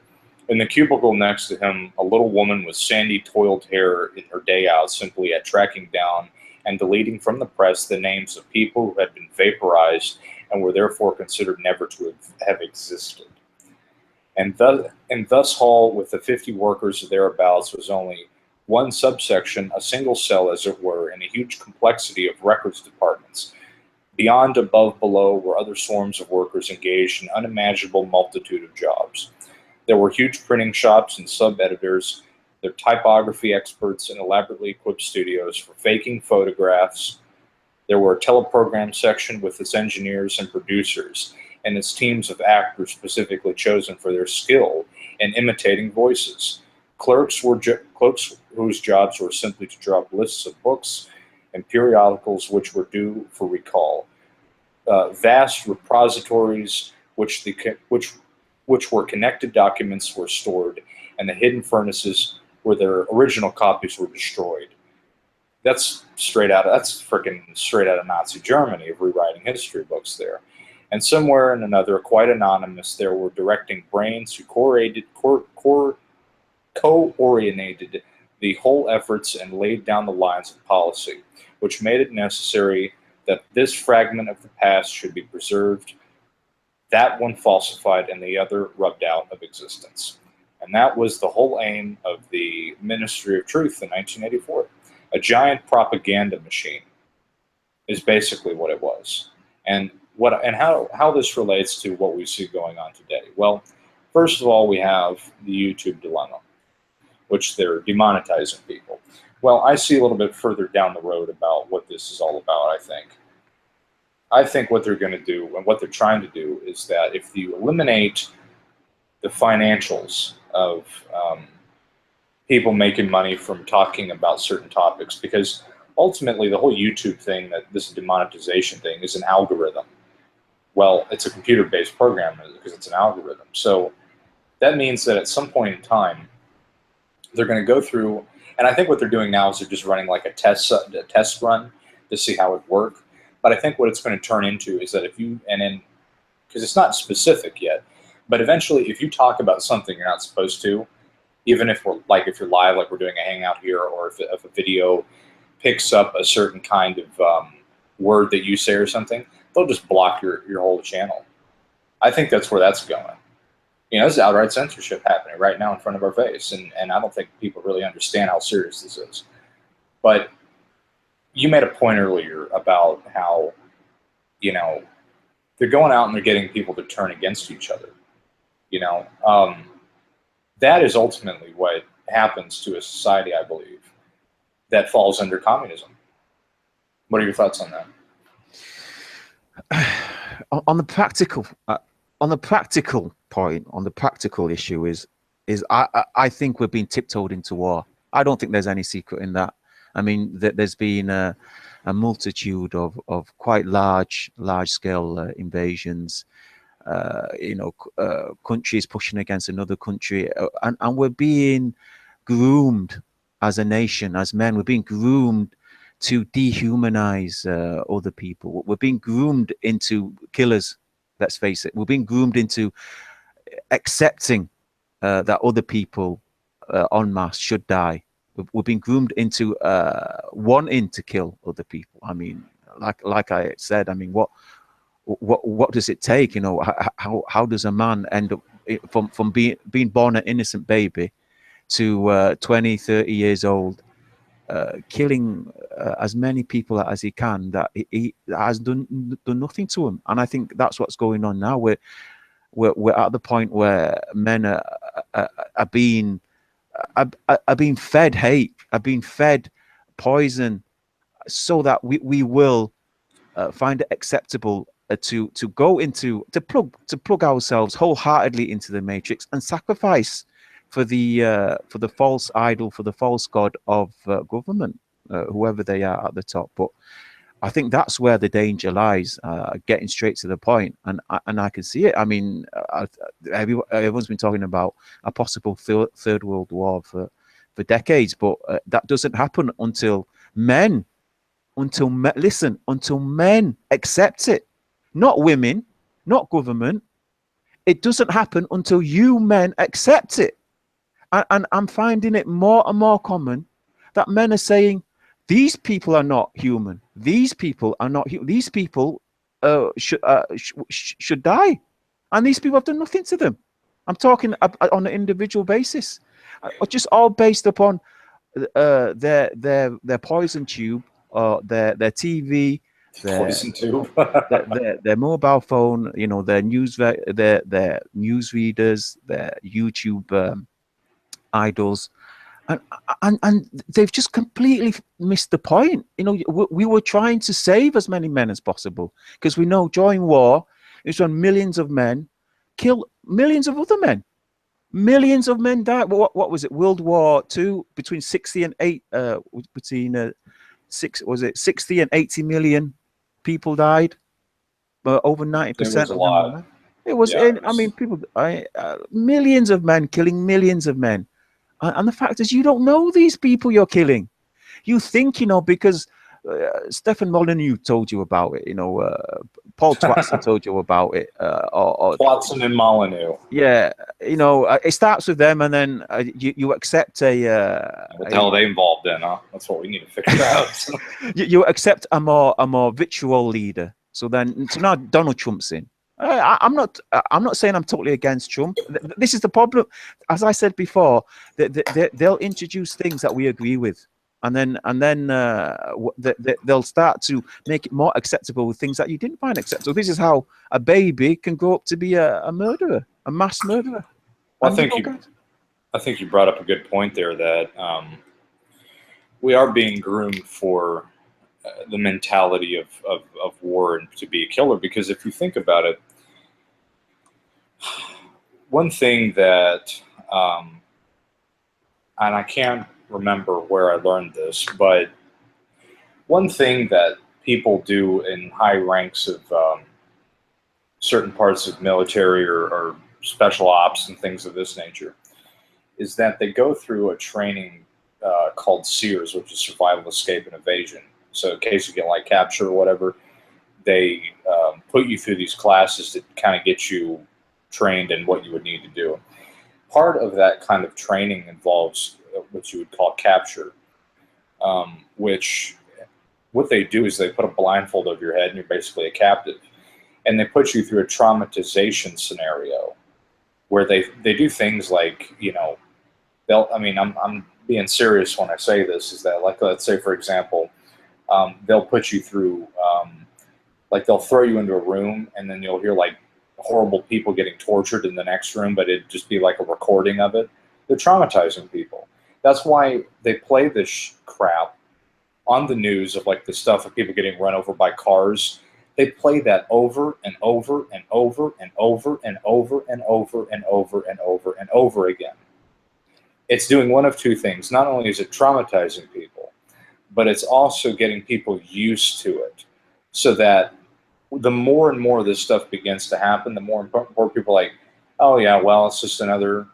[SPEAKER 2] in the cubicle next to him, a little woman with sandy, toiled hair in her day out, simply at tracking down and deleting from the press the names of people who had been vaporized and were therefore considered never to have existed. And thus Hall, with the 50 workers thereabouts, was only one subsection, a single cell, as it were, in a huge complexity of records departments. Beyond, above, below were other swarms of workers engaged in unimaginable multitude of jobs. There were huge printing shops and sub-editors, their typography experts, and elaborately equipped studios for faking photographs. There were a teleprogram section with its engineers and producers, and its teams of actors specifically chosen for their skill in imitating voices. Clerks whose jobs were simply to drop lists of books and periodicals which were due for recall. Vast repositories which were connected documents were stored, and the hidden furnaces where their original copies were destroyed. That's freaking straight out of Nazi Germany, of rewriting history books there. And somewhere in another, quite anonymous, there were directing brains who co-orientated the whole efforts and laid down the lines of policy, which made it necessary that this fragment of the past should be preserved, that one falsified and the other rubbed out of existence. And that was the whole aim of the Ministry of Truth in 1984. A giant propaganda machine is basically what it was. And how this relates to what we see going on today. Well, first of all, we have the YouTube dilemma, which they're demonetizing people. Well, I see a little bit further down the road about what this is all about, I think. I think what they're going to do and what they're trying to do is that if you eliminate the financials of people making money from talking about certain topics, because ultimately the whole YouTube thing, that this demonetization thing, is an algorithm. Well, it's a computer-based program because it's an algorithm. So that means that at some point in time, they're going to go through, and I think what they're doing now is they're just running like a test run to see how it works. But I think what it's going to turn into is that if you, because it's not specific yet, but eventually if you talk about something you're not supposed to, even if if you're live, like we're doing a hangout here, or if a video picks up a certain kind of word that you say or something, they'll just block your whole channel. I think that's where that's going. This is outright censorship happening right now in front of our face, and I don't think people really understand how serious this is. But you made a point earlier about how, they're going out and they're getting people to turn against each other. That is ultimately what happens to a society, I believe, that falls under communism. What are your thoughts on
[SPEAKER 1] that? On the practical point, on the practical issue is I think we're being tiptoed into war. I don't think there's any secret in that. I mean, there's been a multitude of quite large scale invasions. Countries pushing against another country, and we're being groomed as a nation, as men. We're being groomed to dehumanize other people. We're being groomed into killers. Let's face it. We're being groomed into accepting that other people en masse should die. We're being groomed into wanting to kill other people. I mean, like I said, I mean, what does it take? How does a man end up from being born an innocent baby to 20, 30 years old, killing as many people as he can, that he has done nothing to him? And I think that's what's going on now. We're at the point where men are being fed hate, are being fed poison, so that we will find it acceptable to plug ourselves wholeheartedly into the matrix and sacrifice for the false idol, for the false god of government, whoever they are at the top. But I think that's where the danger lies, getting straight to the point, and I can see it. I mean, everyone's been talking about a possible third world war for decades, but that doesn't happen until men accept it. Not women, not government. It doesn't happen until you men accept it. And I'm finding it more and more common that men are saying, these people are not human. These people are not human. These people should die. And these people have done nothing to them. I'm talking on an individual basis, just all based upon their poison tube, or their TV, their mobile phone, their news readers, their YouTube idols, and they've just completely missed the point. We were trying to save as many men as possible, because we know during war it's when millions of men kill millions of other men. Millions of men died. What was it? World War II, between 60 and 80 million people died. Over 90% of them. Men. It was. Yeah, I mean, millions of men killing millions of men, and the fact is, you don't know these people you're killing. You think because Stefan Molyneux told you about it. Paul Twatson told you about it. Or
[SPEAKER 2] Watson and Molyneux.
[SPEAKER 1] yeah, it starts with them, and then you accept a.
[SPEAKER 2] What the hell are they involved in? Huh? That's what we need to figure out.
[SPEAKER 1] you accept a more vitriol leader. So now Donald Trump's in. I'm not saying I'm totally against Trump. This is the problem. As I said before, they'll introduce things that we agree with, and then they'll start to make it more acceptable with things that you didn't find acceptable. This is how a baby can grow up to be a murderer, a mass murderer.
[SPEAKER 2] Well, I think you brought up a good point there that we are being groomed for the mentality of war and to be a killer. Because if you think about it, one thing that, and I can't remember where I learned this, but one thing that people do in high ranks of certain parts of military or special ops and things of this nature is that they go through a training called SEERS, which is Survival, Escape, and Evasion. So in case you get like captured or whatever, they put you through these classes to kind of get you trained in what you would need to do. Part of that kind of training involves what you would call capture, which what they do is they put a blindfold over your head and you're basically a captive. And they put you through a traumatization scenario where they do things like, I'm being serious when I say this, is that, like, let's say, for example, they'll put you through, like, they'll throw you into a room and then you'll hear, like, horrible people getting tortured in the next room, but it'd just be like a recording of it. They're traumatizing people. That's why they play this crap on the news of, like, the stuff of people getting run over by cars. They play that over and over and over and over and over and over and over and over and over again. It's doing one of two things. Not only is it traumatizing people, but it's also getting people used to it, so that the more and more this stuff begins to happen, the more people are like, oh yeah, well, it's just another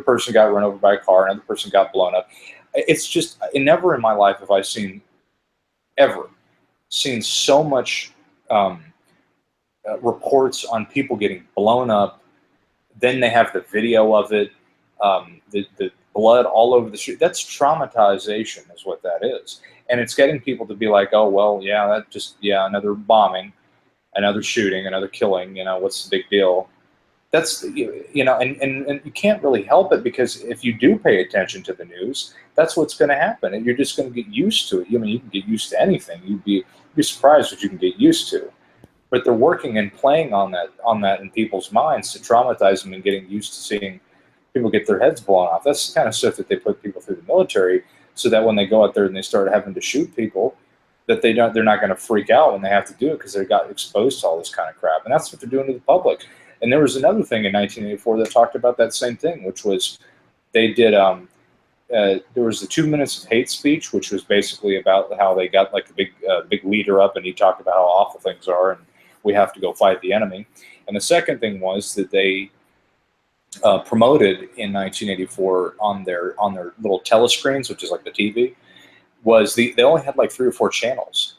[SPEAKER 2] person got run over by a car, another person got blown up. It's just, never in my life have I seen so much reports on people getting blown up. Then they have the video of it, the blood all over the street. That's traumatization is what that is. And it's getting people to be like, oh, well, yeah, another bombing, another shooting, another killing, what's the big deal? That's, and you can't really help it, because if you do pay attention to the news, that's what's going to happen. And you're just going to get used to it. You can get used to anything. You'd be surprised what you can get used to. But they're working and playing on that in people's minds to traumatize them and getting used to seeing people get their heads blown off. That's the kind of stuff that they put people through the military, so that when they go out there and they start having to shoot people, that they're not going to freak out when they have to do it, because they got exposed to all this kind of crap. And that's what they're doing to the public. And there was another thing in 1984 that talked about that same thing, which was they did there was the 2 minutes of hate speech, which was basically about how they got like the big leader up and he talked about how awful things are and we have to go fight the enemy. And the second thing was that they promoted in 1984 on their little telescreens, which is like the TV, was they only had like 3 or 4 channels,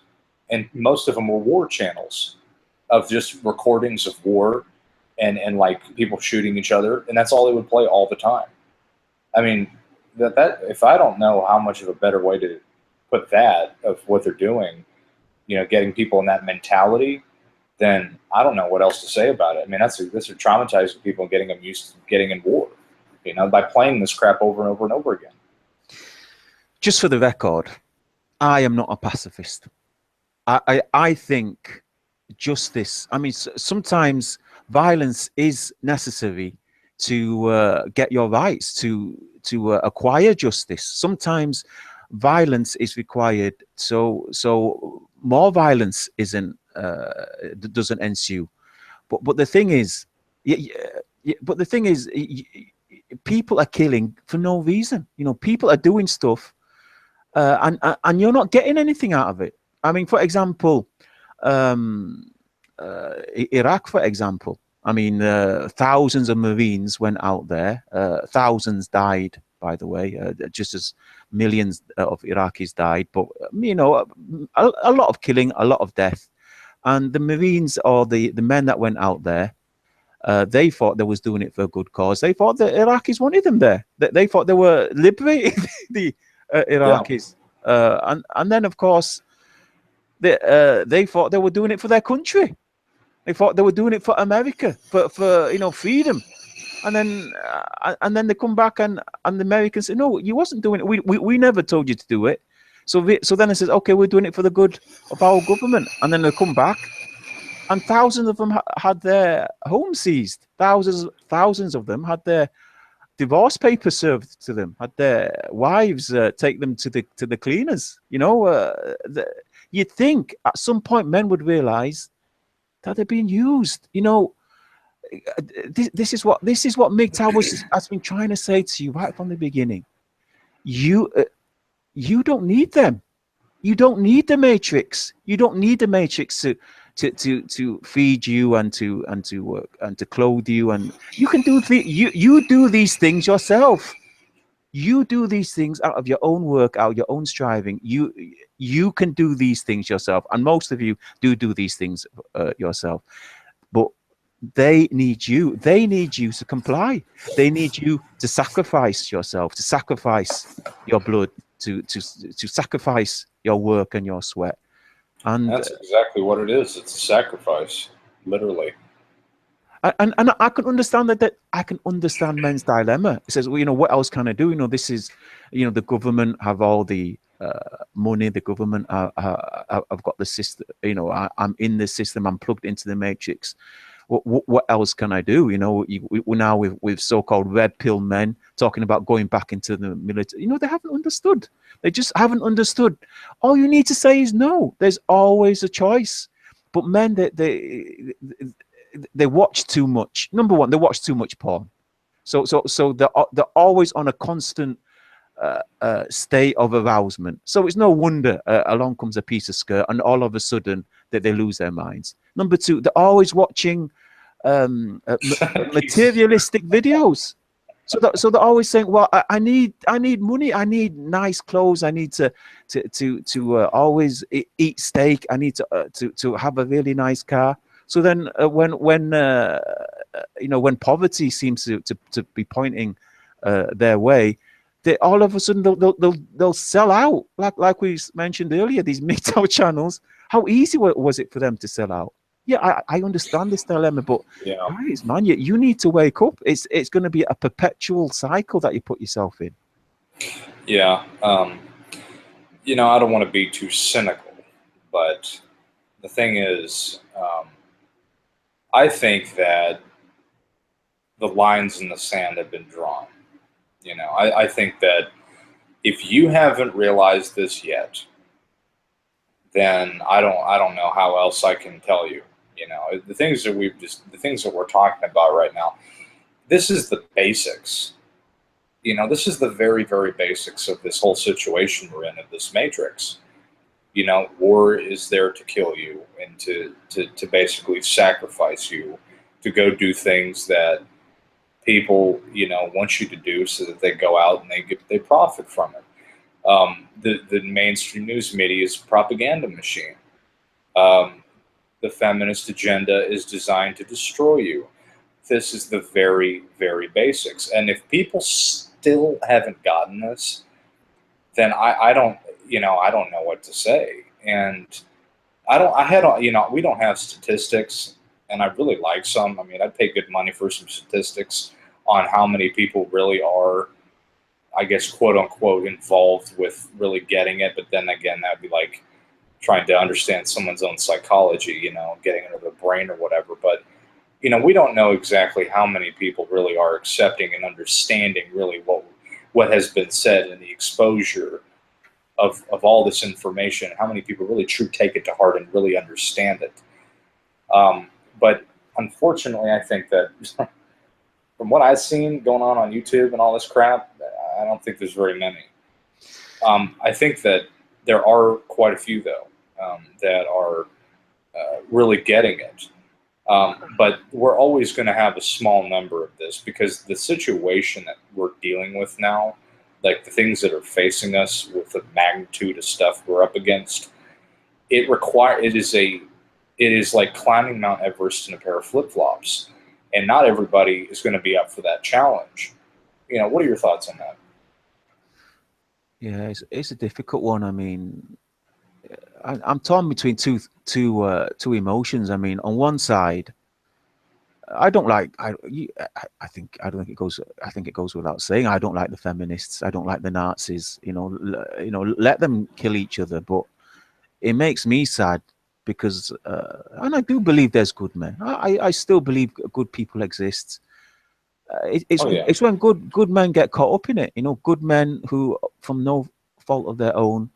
[SPEAKER 2] and most of them were war channels of just recordings of war and like people shooting each other, and that's all they would play all the time. I mean, that if I don't know how much of a better way to put that of what they're doing, getting people in that mentality, then I don't know what else to say about it. I mean, that's traumatizing people and getting them used to getting in war, by playing this crap over and over and over again.
[SPEAKER 1] Just for the record, I am not a pacifist. I think justice, I mean, sometimes violence is necessary to get your rights, to acquire justice. Sometimes violence is required, so more violence doesn't ensue. But the thing is, people are killing for no reason. People are doing stuff, and you're not getting anything out of it. I mean, for example, Iraq, for example. I mean, thousands of Marines went out there. Thousands died by the way, just as millions of Iraqis died. But a lot of killing, a lot of death, and the Marines or the men that went out there. They thought they was doing it for a good cause. They thought the Iraqis wanted them there. They thought they were liberating the
[SPEAKER 2] Yeah.
[SPEAKER 1] Iraqis. And then of course they thought they were doing it for their country. They thought they were doing it for America, for freedom. And then they come back and the Americans say, no, you wasn't doing it. We never told you to do it. So then it says, okay, we're doing it for the good of our government. And then they come back, and thousands of them had their homes seized. Thousands of them had their divorce papers served to them. Had their wives take them to the cleaners. You'd think at some point men would realize that they're being used. This is what Mgtow has been trying to say to you right from the beginning. You don't need them. You don't need the Matrix. You don't need the Matrix to feed you and to work and to clothe you, and you can do you do these things yourself. You do these things out of your own work, out of your own striving. You can do these things yourself, and most of you do these things yourself. But they need you. They need you to comply. They need you to sacrifice yourself, to sacrifice your blood, to sacrifice your work and your sweat. And
[SPEAKER 2] that's exactly what it is. It's a sacrifice, literally.
[SPEAKER 1] And I can understand that I can understand men's dilemma. It says, well, what else can I do? This is, the government have all the money. The government I've got the system. I'm in the system. I'm plugged into the matrix. What else can I do? We now with so-called red pill men talking about going back into the military. They haven't understood. They just haven't understood. All you need to say is no. There's always a choice. But men, they watch too much. Number one, they watch too much porn. So they're always on a constant state of arousement. So it's no wonder along comes a piece of skirt, and all of a sudden that they lose their minds. Number two, they're always watching materialistic videos. So they're always saying, well, I need money, I need nice clothes, I need to always eat steak, I need to have a really nice car. So then when poverty seems to be pointing their way, they all of a sudden they'll sell out, like we mentioned earlier, these Mgtow channels. How easy was it for them to sell out? Yeah, I understand this dilemma, but guys, man, you need to wake up. It's going to be a perpetual cycle that you put yourself in.
[SPEAKER 2] Yeah, I don't want to be too cynical, but the thing is, I think that the lines in the sand have been drawn. I think that if you haven't realized this yet, then I don't know how else I can tell you. The things that we're talking about right now, this is the basics. This is the very, very basics of this whole situation we're in, of this matrix. War is there to kill you and to basically sacrifice you, to go do things that people, want you to do, so that they go out and they profit from it. The mainstream news media is a propaganda machine. The feminist agenda is designed to destroy you. This is the very, very basics. And if people still haven't gotten this, then I don't know what to say. And we don't have statistics, and I really like some. I mean, I'd pay good money for some statistics on how many people really are, I guess, quote unquote, involved with really getting it. But then again, that'd be like trying to understand someone's own psychology, getting into their brain or whatever. But, we don't know exactly how many people really are accepting and understanding really what has been said, and the exposure of all this information, how many people really take it to heart and really understand it. But unfortunately, I think that from what I've seen going on YouTube and all this crap, I don't think there's very many. I think that there are quite a few, though, that are really getting it. But we're always going to have a small number of this, because the situation that we're dealing with now like the things that are facing us with the magnitude of stuff we're up against, it is like climbing Mount Everest in a pair of flip flops, and not everybody is going to be up for that challenge. What are your thoughts on that?
[SPEAKER 1] Yeah, it's a difficult one. I mean, I'm torn between two emotions. I mean, on one side, I don't like. I think I don't think it goes. I think it goes without saying. I don't like the feminists. I don't like the Nazis. Let them kill each other. But it makes me sad because, and I do believe there's good men. I still believe good people exist.
[SPEAKER 2] Oh yeah,
[SPEAKER 1] It's when good men get caught up in it. Good men who, from no fault of their own,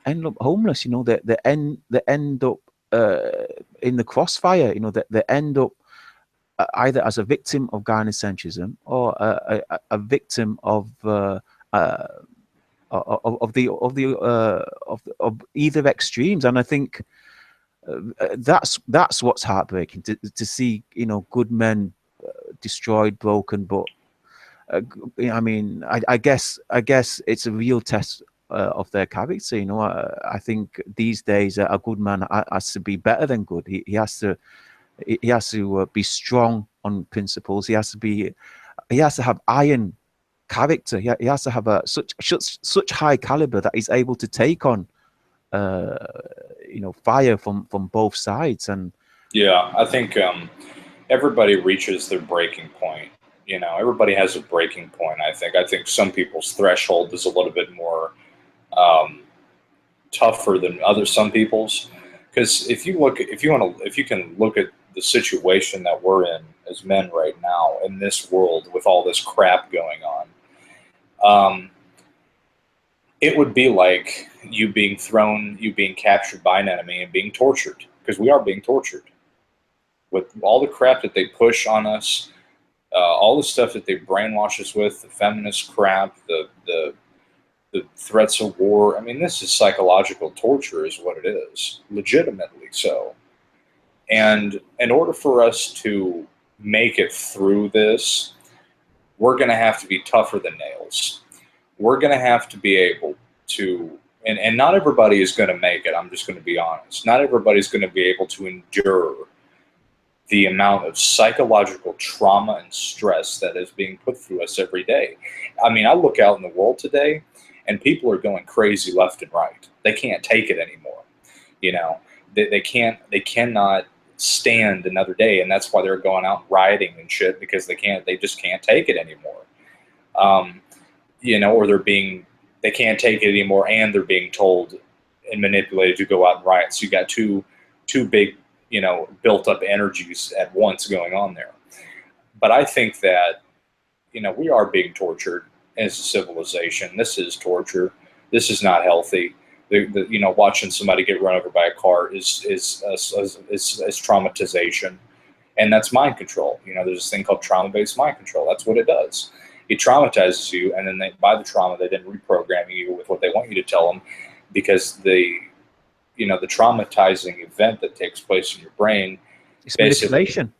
[SPEAKER 1] end up homeless. They end up in the crossfire. They end up either as a victim of gynocentrism or a victim uh, of either extremes. And I think that's what's heartbreaking to see good men destroyed, broken. But I mean, I guess it's a real test of their character. I think these days a good man has to be better than good. He has to be strong on principles. He has to have iron character. He has to have such high caliber that he's able to take on uh, fire from both sides. And
[SPEAKER 2] yeah. I think everybody reaches their breaking point. Everybody has a breaking point. I think some people's threshold is a little bit more um, tougher than some people's. Because if you can look at the situation that we're in as men right now in this world with all this crap going on, um, it would be like you being captured by an enemy and being tortured, because we are being tortured with all the crap that they push on us, all the stuff that they brainwash us with, the feminist crap, the threats of war. I mean, this is psychological torture, is what it is, legitimately so. And in order for us to make it through this, we're going to have to be tougher than nails. We're going to have to be able to, and not everybody is going to make it. I'm just going to be honest. Not everybody's going to be able to endure the amount of psychological trauma and stress that is being put through us every day. I mean, I look out in the world today and people are going crazy left and right. They can't take it anymore. You know, they cannot stand another day. And that's why they're going out rioting and shit, because they just can't take it anymore. Um, or they can't take it anymore, and they're being told and manipulated to go out and riot. So you got two big, built up energies at once going on there. But I think that, we are being tortured as a civilization. This is torture. This is not healthy. Watching somebody get run over by a car is traumatization, and that's mind control. There's this thing called trauma-based mind control. That's what it does. It traumatizes you, and then by the trauma, they then reprogram you with what they want you to tell them, because the traumatizing event that takes place in your brain
[SPEAKER 1] it's
[SPEAKER 2] basically,
[SPEAKER 1] manipulation.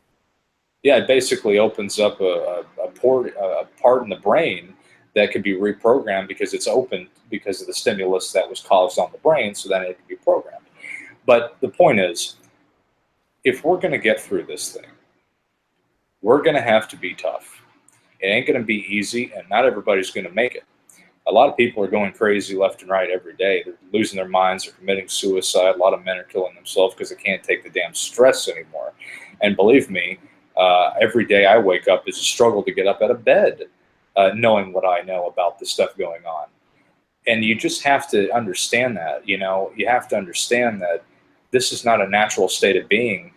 [SPEAKER 2] yeah, it basically opens up a part in the brain that can be reprogrammed, because it's open because of the stimulus that was caused on the brain, so then it can be programmed. But the point is, if we're going to get through this thing, we're going to have to be tough. It ain't going to be easy, and not everybody's going to make it. A lot of people are going crazy left and right every day. They're losing their minds. They're committing suicide. A lot of men are killing themselves because they can't take the damn stress anymore. And believe me, every day I wake up is a struggle to get up out of bed, knowing what I know about the stuff going on. And you just have to understand that. You have to understand that this is not a natural state of being,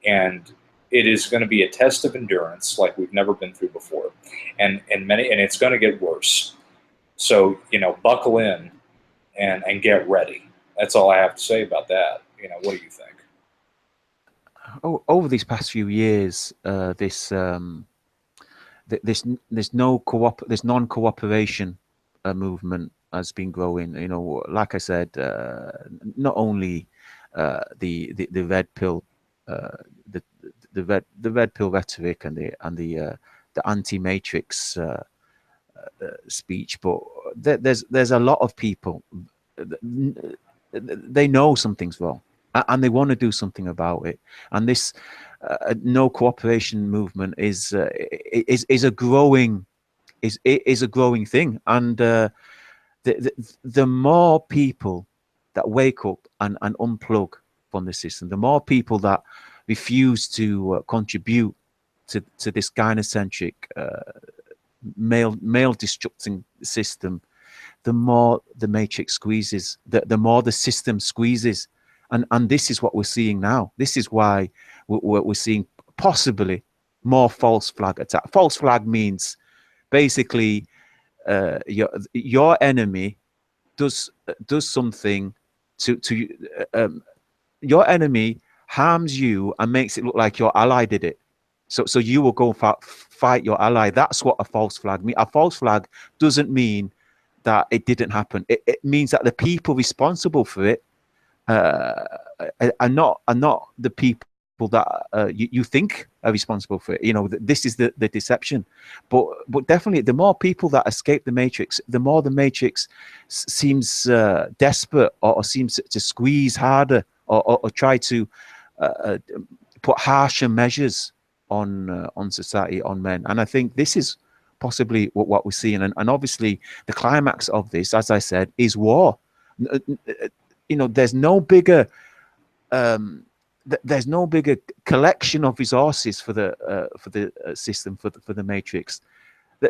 [SPEAKER 2] and it is going to be a test of endurance like we've never been through before, and it's going to get worse. So buckle in and get ready. That's all I have to say about that. What do you think?
[SPEAKER 1] Over these past few years, this non-cooperation movement has been growing. Like I said, not only the red pill, the the red pill rhetoric and the anti-matrix speech, but there's a lot of people. They know something's wrong, and they want to do something about it. And this no cooperation movement is a growing is a growing thing. And the more people that wake up and unplug from the system, the more people that refuse to contribute to this gynocentric male destructing system, the more the matrix squeezes, the more the system squeezes. And this is what we're seeing now. This is why we're seeing possibly more false flag attack. False flag means basically your enemy does something to your enemy harms you and makes it look like your ally did it. So you will go fight your ally. That's what a false flag means. A false flag doesn't mean that it didn't happen. It means that the people responsible for it are not the people that you think are responsible for it. You know, this is the deception. But definitely, the more people that escape the matrix, the more the matrix seems desperate or seems to squeeze harder or try to put harsher measures on society, on men. And I think this is possibly what we're seeing. And obviously, the climax of this, as I said, is war. You know, there's no bigger collection of resources for the system, for the matrix,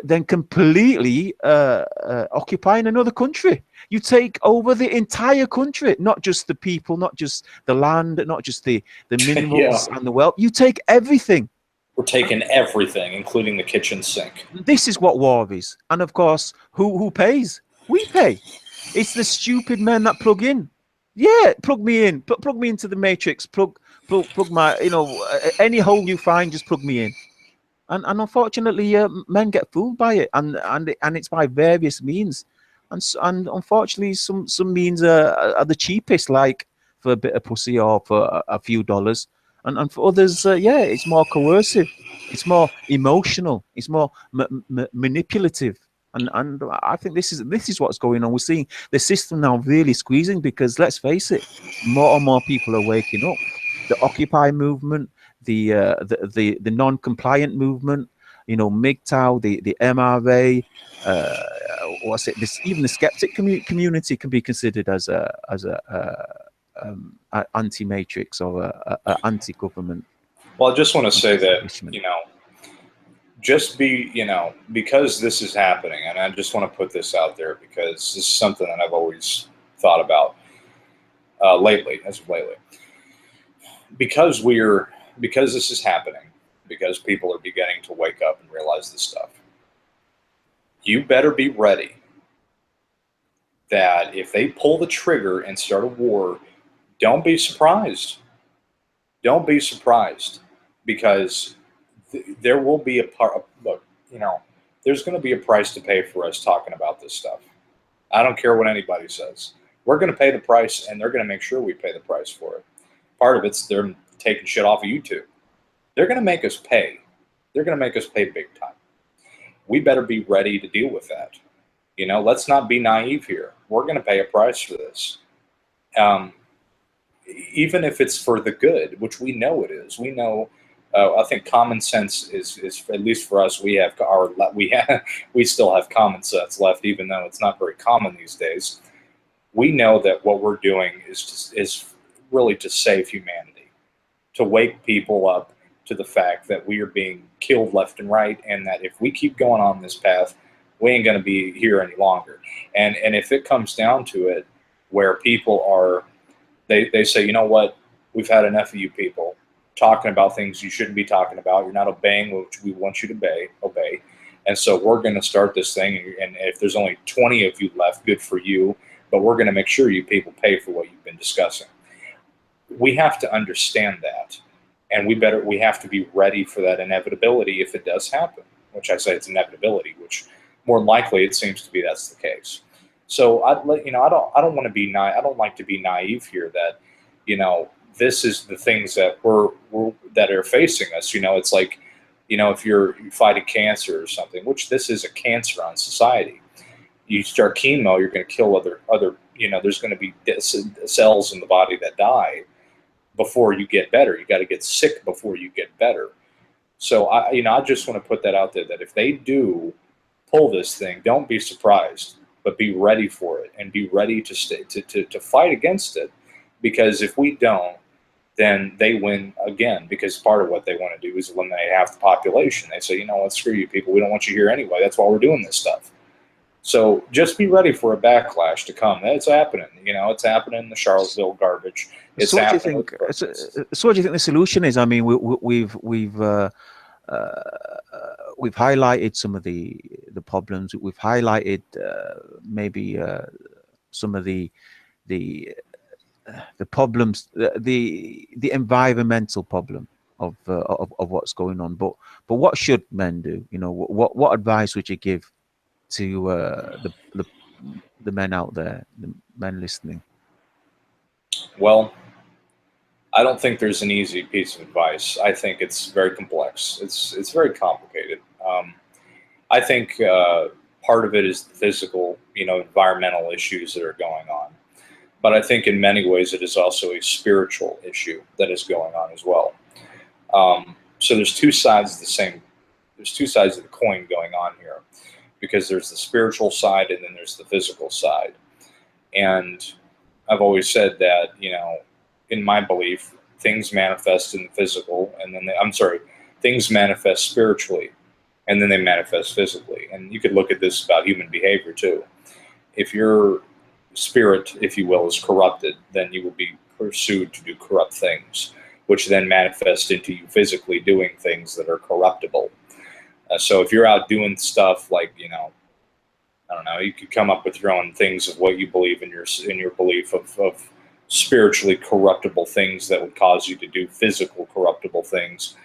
[SPEAKER 1] than completely occupying another country. You take over the entire country, not just the people, not just the land, not just the minerals and the wealth. You take everything.
[SPEAKER 2] We're taking everything, including the kitchen sink.
[SPEAKER 1] This is what war is. And of course, who pays? We pay. It's the stupid men that plug in. Yeah, plug me in. Plug me into the matrix. Plug my, you know, any hole you find, just plug me in. And unfortunately, men get fooled by it, and it's by various means. And unfortunately, some means are the cheapest, like for a bit of pussy or for a few dollars. And for others, yeah, it's more coercive, it's more emotional, it's more manipulative. And I think this is what's going on. We're seeing the system now really squeezing because, let's face it, more and more people are waking up. The Occupy movement, the non-compliant movement, you know, Mgtow, the MRA, what's it? This, even the skeptic community can be considered as a anti-matrix or a anti-government.
[SPEAKER 2] Well, I just want to say that, you know, because this is happening, and I just want to put this out there because this is something that I've always thought about lately, because this is happening, because people are beginning to wake up and realize this stuff. You better be ready that if they pull the trigger and start a war, don't be surprised. Don't be surprised, because there will be look, you know, there's going to be a price to pay for us talking about this stuff. I don't care what anybody says. We're going to pay the price, and they're going to make sure we pay the price for it. Part of it's they're taking shit off of YouTube. They're going to make us pay. They're going to make us pay big time. We better be ready to deal with that. You know, let's not be naive here. We're going to pay a price for this. Even if it's for the good, which we know it is. We know, I think common sense is at least for us, we still have common sense left, even though it's not very common these days. We know that what we're doing is really to save humanity, to wake people up to the fact that we are being killed left and right, and that if we keep going on this path, we ain't going to be here any longer. And if it comes down to it, where people are, they say, you know what, we've had enough of you people talking about things you shouldn't be talking about. You're not obeying what we want you to obey. And so we're going to start this thing. And if there's only 20 of you left, good for you. But we're going to make sure you people pay for what you've been discussing. We have to understand that. And we have to be ready for that inevitability if it does happen, which I say it's inevitability, which more likely it seems to be that's the case. So I don't want to be I don't like to be naive here that, you know, this is the things that that are facing us. You know, it's like if you're fighting cancer or something, which this is a cancer on society, you start chemo, you're going to kill other, there's going to be cells in the body that die before you get better. You got to get sick before you get better. So I just want to put that out there, that if they do pull this thing, don't be surprised, but be ready for it and be ready to stay to fight against it. Because if we don't, then they win again, because part of what they want to do is eliminate half the population. They say, you know what, screw you people, we don't want you here anyway. That's why we're doing this stuff. So just be ready for a backlash to come. It's happening. It's happening in the Charlottesville garbage. It's
[SPEAKER 1] So what do you
[SPEAKER 2] happening.
[SPEAKER 1] think? So what do you think the solution is? I mean, we've highlighted some of the problems. We've highlighted maybe some of the problems, the environmental problem of what's going on. But what should men do? What advice would you give to the men out there, the men listening?
[SPEAKER 2] Well, I don't think there's an easy piece of advice. I think it's very complex. It's very complicated. I think part of it is the physical, environmental issues that are going on. But I think in many ways it is also a spiritual issue that is going on as well. So there's two sides of the coin going on here, because there's the spiritual side and then there's the physical side. And I've always said that, in my belief, things manifest in the physical, and then things manifest spiritually, and then they manifest physically. And you could look at this about human behavior too. If your spirit, if you will, is corrupted, then you will be pursued to do corrupt things, which then manifest into you physically doing things that are corruptible. So if you're out doing stuff like, I don't know, you could come up with your own things of what you believe in your belief of spiritually corruptible things that would cause you to do physical corruptible things,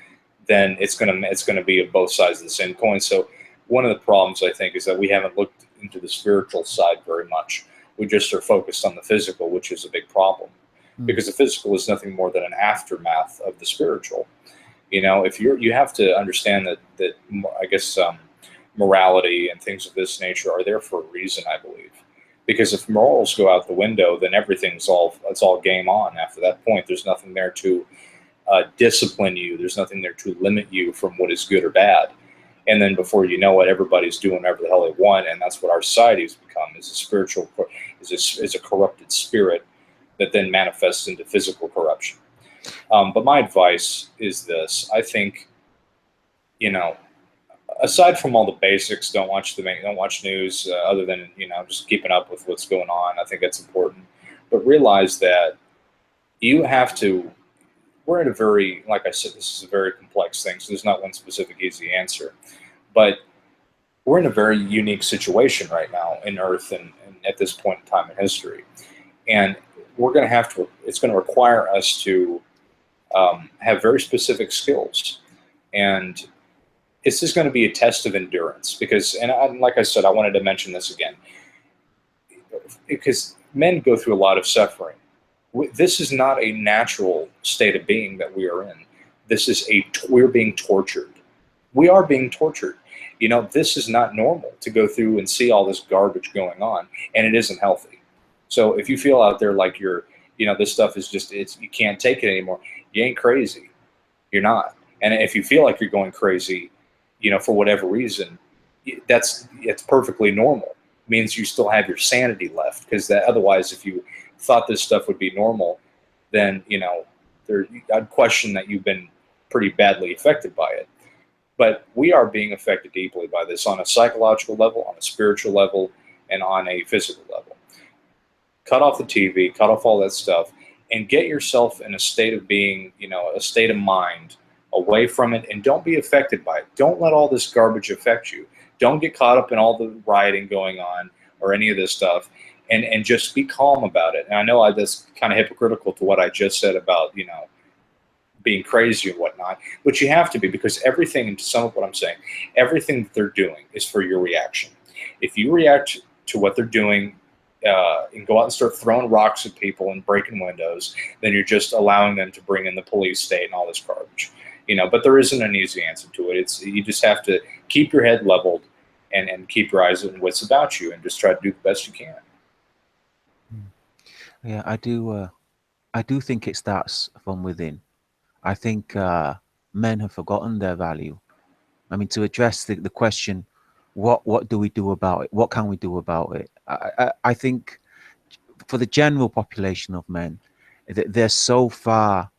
[SPEAKER 2] then it's gonna be of both sides of the same coin. So one of the problems, I think, is that we haven't looked into the spiritual side very much. We just are focused on the physical, which is a big problem, because the physical is nothing more than an aftermath of the spiritual. If you have to understand that I guess morality and things of this nature are there for a reason, I believe. Because if morals go out the window, then it's all game on. After that point, there's nothing there to discipline you. There's nothing there to limit you from what is good or bad. And then before you know it, everybody's doing whatever the hell they want, and that's what our society has become: is a corrupted spirit that then manifests into physical corruption. But my advice is this: I think, aside from all the basics, don't watch news, other than just keeping up with what's going on. I think that's important. But realize that you have to. We're in a very, like I said, this is a very complex thing, so there's not one specific easy answer. But we're in a very unique situation right now in Earth and at this point in time in history. And it's going to require us to have very specific skills. And it's just going to be a test of endurance, like I said, I wanted to mention this again, because men go through a lot of suffering. This is not a natural state of being that we are in. We're being tortured. We are being tortured. This is not normal to go through and see all this garbage going on, and it isn't healthy. So if you feel out there like this stuff is you can't take it anymore, you ain't crazy. You're not. And if you feel like you're going crazy, for whatever reason, it's perfectly normal. It means you still have your sanity left, because otherwise, if you thought this stuff would be normal, then I'd question that you've been pretty badly affected by it. But we are being affected deeply by this on a psychological level, on a spiritual level, and on a physical level. Cut off the TV, cut off all that stuff, and get yourself in a state of being, a state of mind away from it, and don't be affected by it. Don't let all this garbage affect you. Don't get caught up in all the rioting going on or any of this stuff, and just be calm about it. And I know that's kind of hypocritical to what I just said about, being crazy and whatnot, but you have to be, because everything, and to sum up what I'm saying, everything that they're doing is for your reaction. If you react to what they're doing and go out and start throwing rocks at people and breaking windows, then you're just allowing them to bring in the police state and all this garbage. But there isn't an easy answer to it. You just have to keep your head leveled and keep your eyes on what's about you and just try to do the best you can.
[SPEAKER 1] Yeah, I do. I do think it starts from within. I think men have forgotten their value. I mean, to address the question, what do we do about it? What can we do about it? I think for the general population of men, they're so far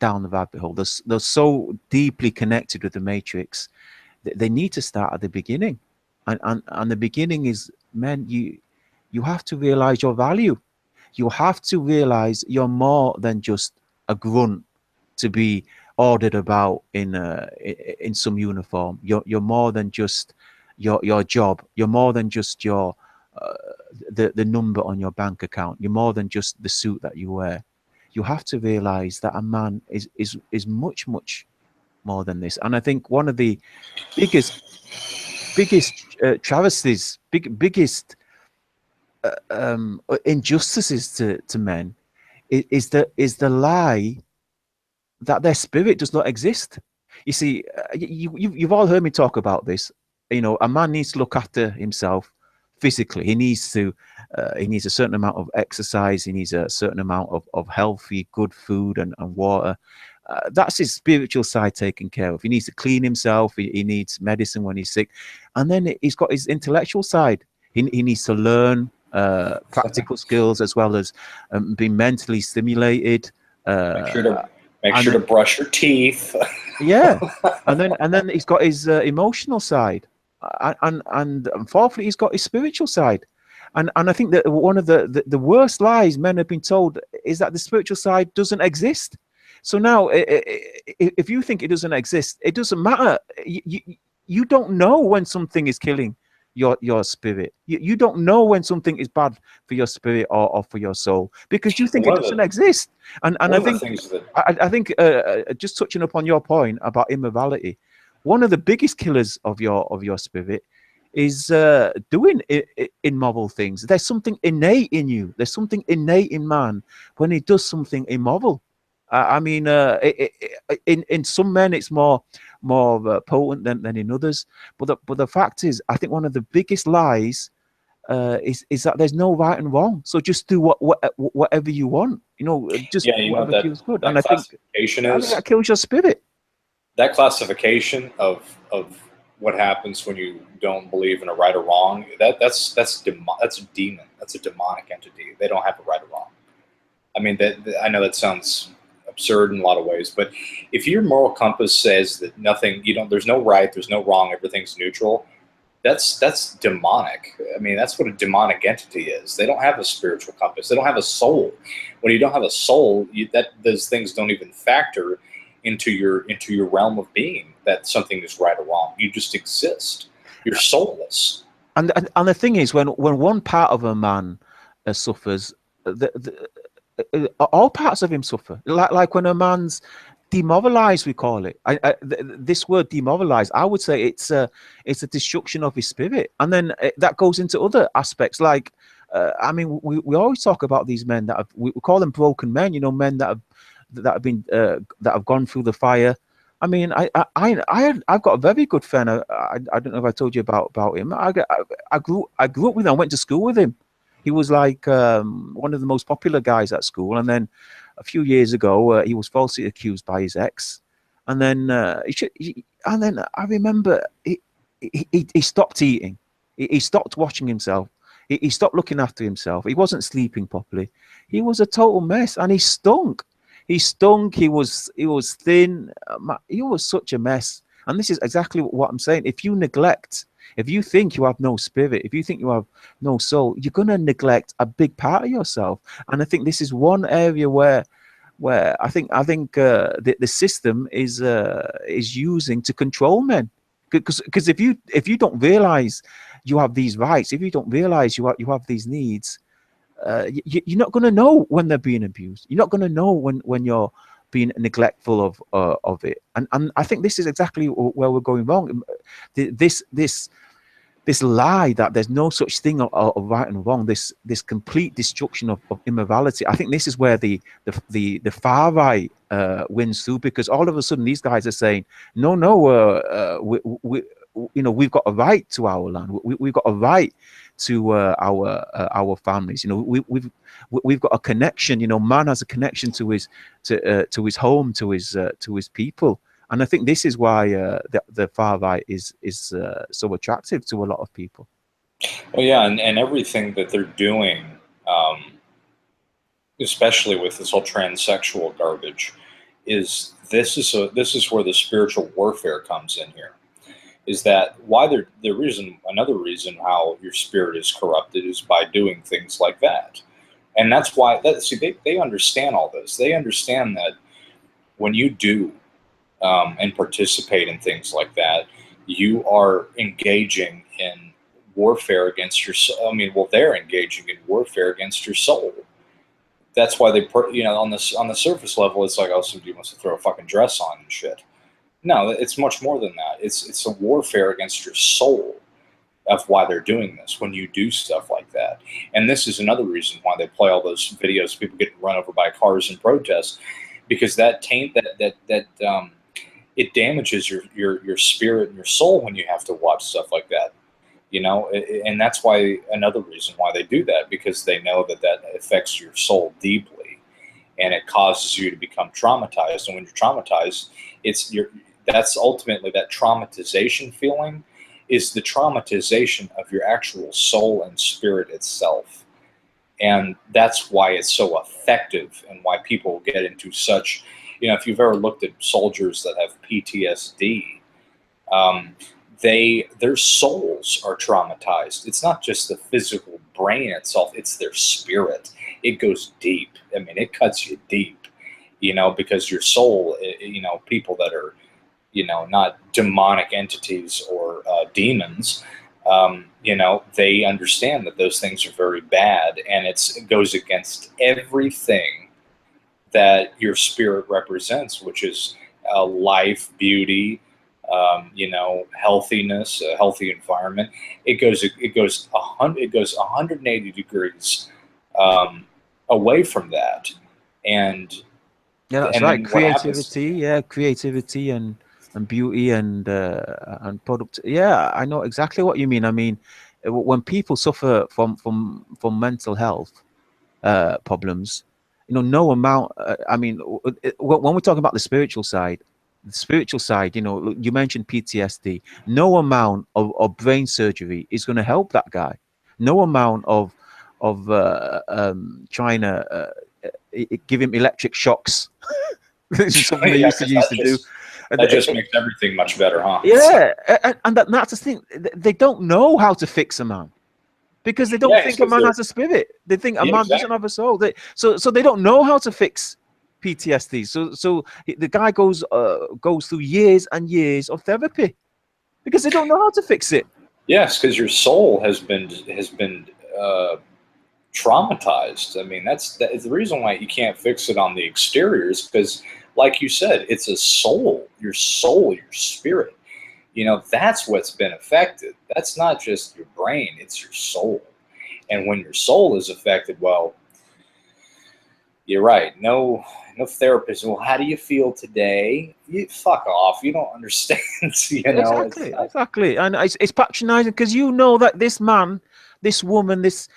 [SPEAKER 1] down the rabbit hole. They're so deeply connected with the matrix. They need to start at the beginning, and the beginning is, men. You have to realize your value. You have to realize you're more than just a grunt to be ordered about in some uniform. You're more than just your job. You're more than just your uh, the number on your bank account. You're more than just the suit that you wear. You have to realize that a man is much more than this. And I think one of the biggest travesties, biggest injustices to men is the lie that their spirit does not exist. You see, you've all heard me talk about this. A man needs to look after himself physically. He needs a certain amount of exercise. He needs a certain amount of healthy, good food and water. That's his spiritual side taken care of. He needs to clean himself. He needs medicine when he's sick. And then he's got his intellectual side. He needs to learn practical skills as well as be mentally stimulated.
[SPEAKER 2] Make sure to brush your teeth.
[SPEAKER 1] Yeah, and then he's got his emotional side, and fourthly, he's got his spiritual side. And I think that one of the worst lies men have been told is that the spiritual side doesn't exist. So now, if you think it doesn't exist, it doesn't matter. You don't know when something is killing your spirit. You don't know when something is bad for your spirit or for your soul because you think it doesn't exist. And I think I think just touching upon your point about immorality, one of the biggest killers of your spirit is doing immoral things. There's something innate in you. There's something innate in man when he does something immoral. I mean, in some men it's more potent than in others. But the fact is, I think one of the biggest lies is that there's no right and wrong. So just do whatever you want. Just whatever feels good. And I think that kills your spirit.
[SPEAKER 2] That classification of what happens when you don't believe in a right or wrong, that's a demon. That's a demonic entity. They don't have a right or wrong. I mean, I know that sounds absurd in a lot of ways, but if your moral compass says that there's no right, there's no wrong, everything's neutral, that's demonic. I mean, that's what a demonic entity is. They don't have a spiritual compass. They don't have a soul. When you don't have a soul, those things don't even factor into your realm of being, that something is right or wrong. You just exist. You're soulless.
[SPEAKER 1] And the thing is, when one part of a man suffers, all parts of him suffer. Like when a man's demoralized, we call it. This word demoralized, I would say it's a destruction of his spirit, and then that goes into other aspects. Like, I mean, we always talk about these men that we call them broken men. Men that have gone through the fire. I mean, I've got a very good friend. I don't know if I told you about him. I grew up with him. I went to school with him. He was like one of the most popular guys at school. And then a few years ago, he was falsely accused by his ex. And then I remember he stopped eating. He stopped watching himself. He stopped looking after himself. He wasn't sleeping properly. He was a total mess, and he stunk. He stunk. He was thin. He was such a mess. And this is exactly what I'm saying. If you think you have no spirit, if you think you have no soul, you're going to neglect a big part of yourself. And I think this is one area where I think the system is using to control men. Because if you don't realize you have these rights, if you don't realize you have these needs, you're not going to know when they're being abused. You're not going to know when you're being neglectful of it. And I think this is exactly where we're going wrong. This this lie that there's no such thing of right and wrong, this complete destruction of immorality. I think this is where the far right wins through, because all of a sudden these guys are saying, no, we've got a right to our land. We've got a right to our families. We've got a connection. Man has a connection to his home, to his people. And I think this is why the far right is so attractive to a lot of people.
[SPEAKER 2] Well, yeah, and everything that they're doing, um, especially with this whole transsexual garbage, this is where the spiritual warfare comes in here. Is that why another reason how your spirit is corrupted is by doing things like that. And that's why they understand all this. They understand that when you do and participate in things like that, you are engaging in warfare against your soul. I mean, well, they're engaging in warfare against your soul. That's why on the surface level, it's like, oh, somebody wants to throw a fucking dress on and shit. No, it's much more than that. It's a warfare against your soul of why they're doing this when you do stuff like that. And this is another reason why they play all those videos of people getting run over by cars in protests, because it damages your spirit and your soul when you have to watch stuff like that. And that's why another reason why they do that, because they know that affects your soul deeply, and it causes you to become traumatized. And when you're traumatized, that's ultimately that traumatization feeling is the traumatization of your actual soul and spirit itself. And that's why it's so effective, and why people get into such, if you've ever looked at soldiers that have PTSD, their souls are traumatized. It's not just the physical brain itself, it's their spirit. It goes deep. I mean, it cuts you deep, because your soul, people that are, not demonic entities or demons, they understand that those things are very bad, and it goes against everything that your spirit represents, which is life, beauty, healthiness, a healthy environment. It goes 180 degrees away from that, and
[SPEAKER 1] Yeah, that's right.
[SPEAKER 2] then what happens?
[SPEAKER 1] Creativity and beauty and product. Yeah, I know exactly what you mean. I mean, when people suffer from mental health problems, no amount. I mean, when we're talking about the spiritual side, you mentioned PTSD. No amount of brain surgery is going to help that guy. No amount of trying to give him electric shocks. This is something they
[SPEAKER 2] Yeah,
[SPEAKER 1] used to
[SPEAKER 2] because
[SPEAKER 1] do.
[SPEAKER 2] that just makes everything much better, huh?
[SPEAKER 1] Yeah, and that's the thing. They don't know how to fix a man, because they don't
[SPEAKER 2] Yeah, it's
[SPEAKER 1] think a
[SPEAKER 2] because
[SPEAKER 1] man has a spirit. They think a
[SPEAKER 2] yeah,
[SPEAKER 1] man doesn't
[SPEAKER 2] exactly.
[SPEAKER 1] have a soul. So they don't know how to fix PTSD. So the guy goes through years and years of therapy because they don't know how to fix it.
[SPEAKER 2] Yes, because your soul has been uh, traumatized. I mean, that is the reason why you can't fix it on the exteriors, because, like you said, it's a soul, your spirit. That's what's been affected. That's not just your brain; it's your soul. And when your soul is affected, well, you're right. No therapist. Well, how do you feel today? You fuck off. You don't understand. It's not.
[SPEAKER 1] Exactly, and it's patronizing because that this man, this woman, this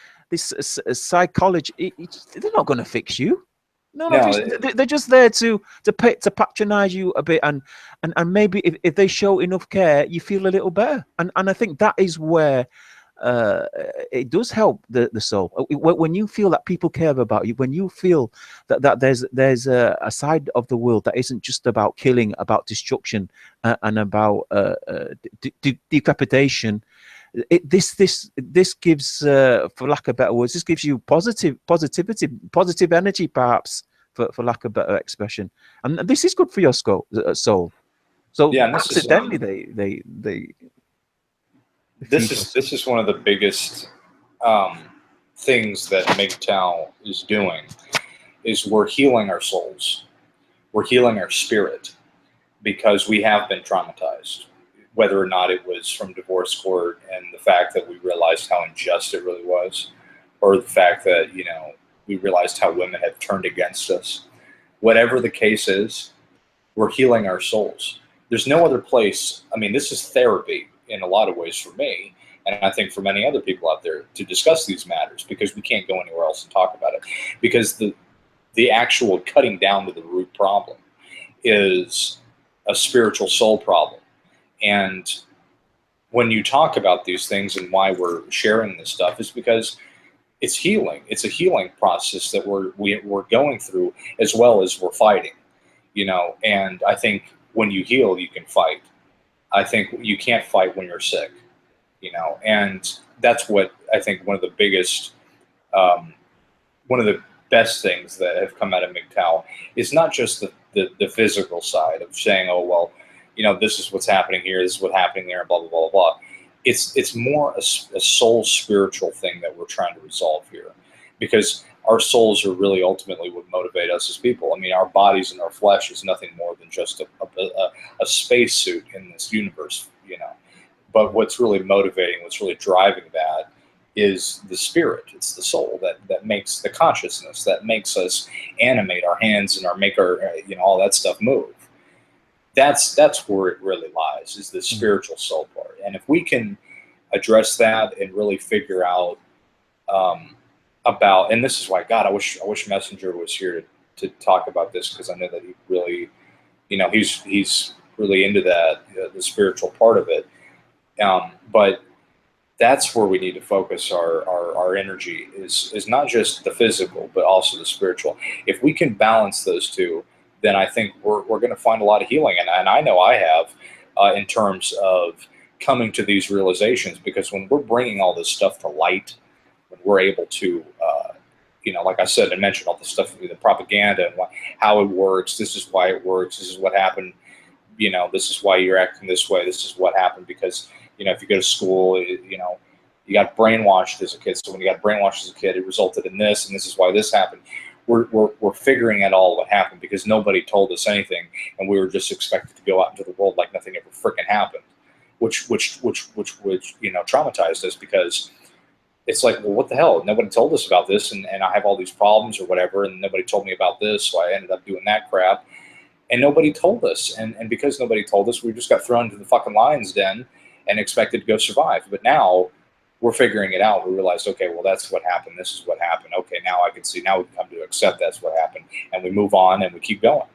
[SPEAKER 1] psychology, they're not going to fix you. No, no,
[SPEAKER 2] No,
[SPEAKER 1] they're just there to patronize you a bit, and maybe if they show enough care, you feel a little better. And I think that is where uh, it does help the soul. When you feel that people care about you, when you feel that there's a side of the world that isn't just about killing, about destruction, and about decapitation. This gives, for lack of better words, this gives you positivity, positive energy, perhaps, for lack of better expression, and this is good for your soul. So
[SPEAKER 2] yeah, and
[SPEAKER 1] accidentally, they
[SPEAKER 2] this
[SPEAKER 1] feed
[SPEAKER 2] is
[SPEAKER 1] us.
[SPEAKER 2] this is one of the biggest um, things that Mgtow is doing. Is we're healing our souls, we're healing our spirit, because we have been traumatized. whether or not it was from divorce court and the fact that we realized how unjust it really was, or the fact that, we realized how women have turned against us. Whatever the case is, we're healing our souls. There's no other place. I mean, this is therapy in a lot of ways for me, and I think for many other people out there, to discuss these matters, because we can't go anywhere else and talk about it. Because the actual cutting down to the root problem is a spiritual soul problem. And when you talk about these things and why we're sharing this stuff, is because it's healing. It's a healing process that we're going through, as well as we're fighting. And I think when you heal, you can fight. I think you can't fight when you're sick. And that's what I think one of the biggest, one of the best things that have come out of Mgtow is not just the physical side of saying, oh, well, this is what's happening here, this is what's happening there, blah, blah, blah, blah. It's more a soul spiritual thing that we're trying to resolve here, because our souls are really ultimately what motivate us as people. I mean, our bodies and our flesh is nothing more than just a spacesuit in this universe, But what's really motivating, what's really driving that is the spirit. It's the soul that makes the consciousness, that makes us animate our hands and make our, all that stuff move. That's where it really lies, is the spiritual soul part. And if we can address that and really figure out about, and this is why, God, I wish Messenger was here to talk about this, because I know that he really, he's really into that, the spiritual part of it. But that's where we need to focus our energy, is not just the physical, but also the spiritual. If we can balance those two, then I think we're going to find a lot of healing. And I know I have, in terms of coming to these realizations, because when we're bringing all this stuff to light, when we're able to, like I said, I mentioned all the stuff, the propaganda and how it works. This is why it works. This is what happened. This is why you're acting this way. This is what happened because, if you go to school, you got brainwashed as a kid. So when you got brainwashed as a kid, it resulted in this, and this is why this happened. We're figuring out all what happened because nobody told us anything, and we were just expected to go out into the world like nothing ever freaking happened, which traumatized us, because it's like, well, what the hell? Nobody told us about this, and I have all these problems or whatever, and nobody told me about this, so I ended up doing that crap, and nobody told us, and because nobody told us, we just got thrown into the fucking lion's den and expected to go survive. But now we're figuring it out. We realized, okay, well, that's what happened. This is what happened. Okay, now I can see. Now we come to accept that's what happened, and we move on and we keep going.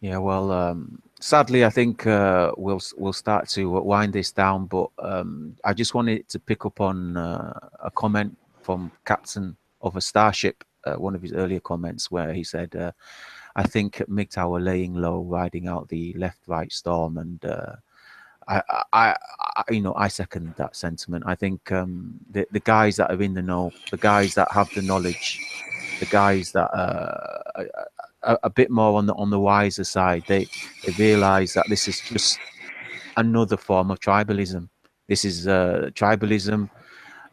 [SPEAKER 1] Yeah, well, sadly, I think we'll start to wind this down. But I just wanted to pick up on a comment from Captain of a Starship, one of his earlier comments, where he said, "I think Mgtow are laying low, riding out the left-right storm," and I second that sentiment. I think the guys that are in the know, the guys that have the knowledge, the guys that are a bit more on the wiser side, they realize that this is just another form of tribalism. This is tribalism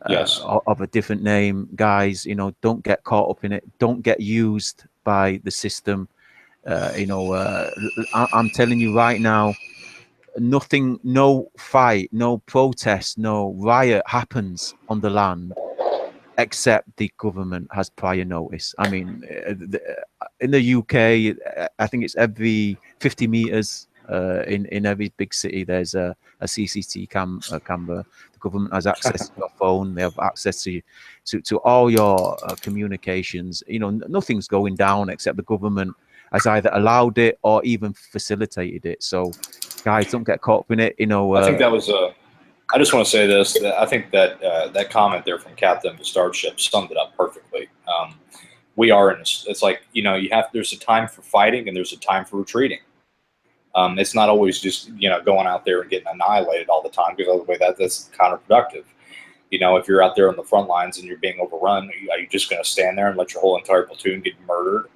[SPEAKER 2] Yes.
[SPEAKER 1] of a different name. Guys, don't get caught up in it. Don't get used by the system. I'm telling you right now, nothing, no fight, no protest, no riot happens on the land except the government has prior notice. I mean, in the UK, I think it's every 50 meters in every big city, there's a CCTV camera. The government has access to your phone. They have access to all your communications. Nothing's going down except the government has either allowed it or even facilitated it. So, guys, don't get caught up in it.
[SPEAKER 2] I think that was I just want to say this. That I think that that comment there from Captain of the Starship summed it up perfectly. We are in. It's like there's a time for fighting and there's a time for retreating. It's not always just going out there and getting annihilated all the time, because otherwise that's counterproductive. If you're out there on the front lines and you're being overrun, are you just going to stand there and let your whole entire platoon get murdered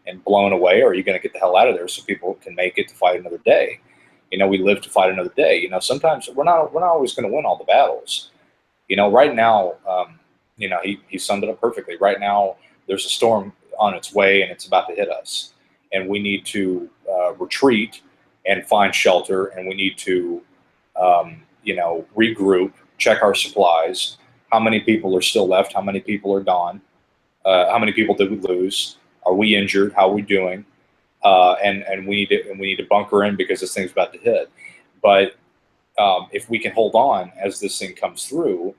[SPEAKER 2] and blown away, or are you going to get the hell out of there so people can make it to fight another day? We live to fight another day. Sometimes we're not always going to win all the battles. Right now, he summed it up perfectly. Right now, there's a storm on its way and it's about to hit us, and we need to retreat and find shelter, and we need to, regroup, check our supplies. How many people are still left? How many people are gone? How many people did we lose? Are we injured? How are we doing? And we need to bunker in because this thing's about to hit. But if we can hold on as this thing comes through,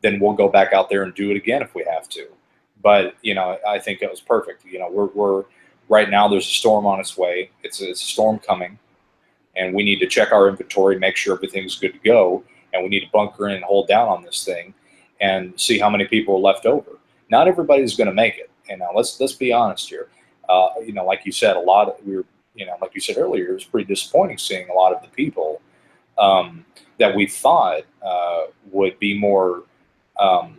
[SPEAKER 2] then we'll go back out there and do it again if we have to. But I think it was perfect. We're right now. There's a storm on its way. It's a storm coming, and we need to check our inventory, make sure everything's good to go, and we need to bunker in and hold down on this thing, and see how many people are left over. Not everybody's going to make it. Let's be honest here. Like you said, like you said earlier, it was pretty disappointing seeing a lot of the people that we thought would be more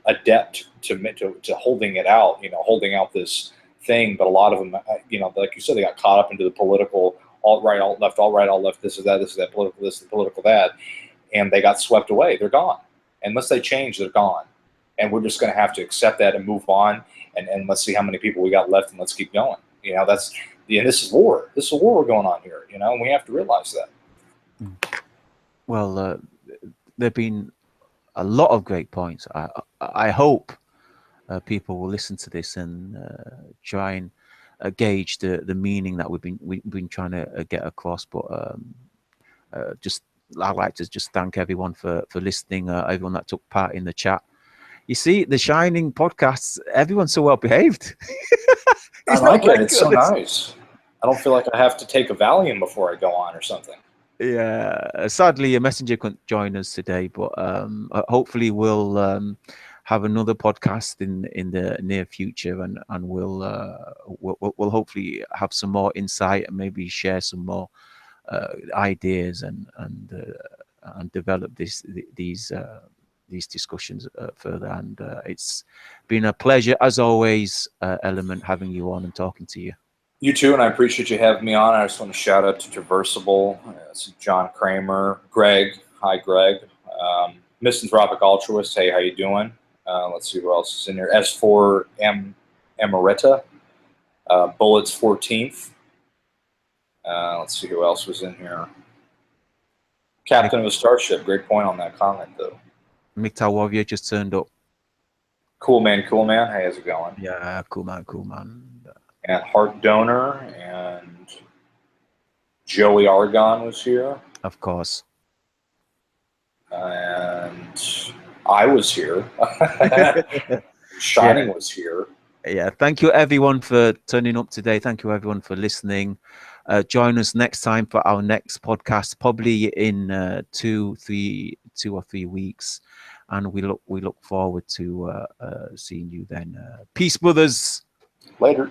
[SPEAKER 2] adept to holding it out, holding out this thing. But a lot of them, like you said, they got caught up into the political alt right, alt left, alt right, alt left. This is that, political this, and political that, and they got swept away. They're gone. Unless they change, they're gone. And we're just going to have to accept that and move on. And let's see how many people we got left, and let's keep going. This is war. This is a war going on here. And we have to realize that.
[SPEAKER 1] Well, there've been a lot of great points. I hope people will listen to this and try and gauge the meaning that we've been trying to get across. But I'd like to just thank everyone for listening. Everyone that took part in the chat. You see, the Shining podcasts, everyone's so well behaved.
[SPEAKER 2] I like it. It's so nice. I don't feel like I have to take a Valium before I go on or something.
[SPEAKER 1] Yeah, sadly, a messenger couldn't join us today, but hopefully we'll have another podcast in the near future, and we'll hopefully have some more insight and maybe share some more ideas and develop these discussions further. And it's been a pleasure as always, Element, having you on and talking to you.
[SPEAKER 2] You too, and I appreciate you having me on. I just want to shout out to Traversable, John Kramer, Greg. Hi, Greg. Misanthropic Altruist. Hey, how you doing? Let's see who else is in here. S4 Emerita. Bullets 14th. Let's see who else was in here. Captain of a Starship. Great point on that comment, though.
[SPEAKER 1] Mgtow Warrior just turned up.
[SPEAKER 2] Cool man. Hey, how's it going?
[SPEAKER 1] Yeah, cool man.
[SPEAKER 2] And Heart Donor and Joey Argon was here.
[SPEAKER 1] Of course.
[SPEAKER 2] And I was here. Shining was here.
[SPEAKER 1] Yeah, thank you everyone for turning up today. Thank you everyone for listening. Join us next time for our next podcast, probably in 2 or 3 weeks, and we look forward to seeing you then. Peace, brothers.
[SPEAKER 2] Later.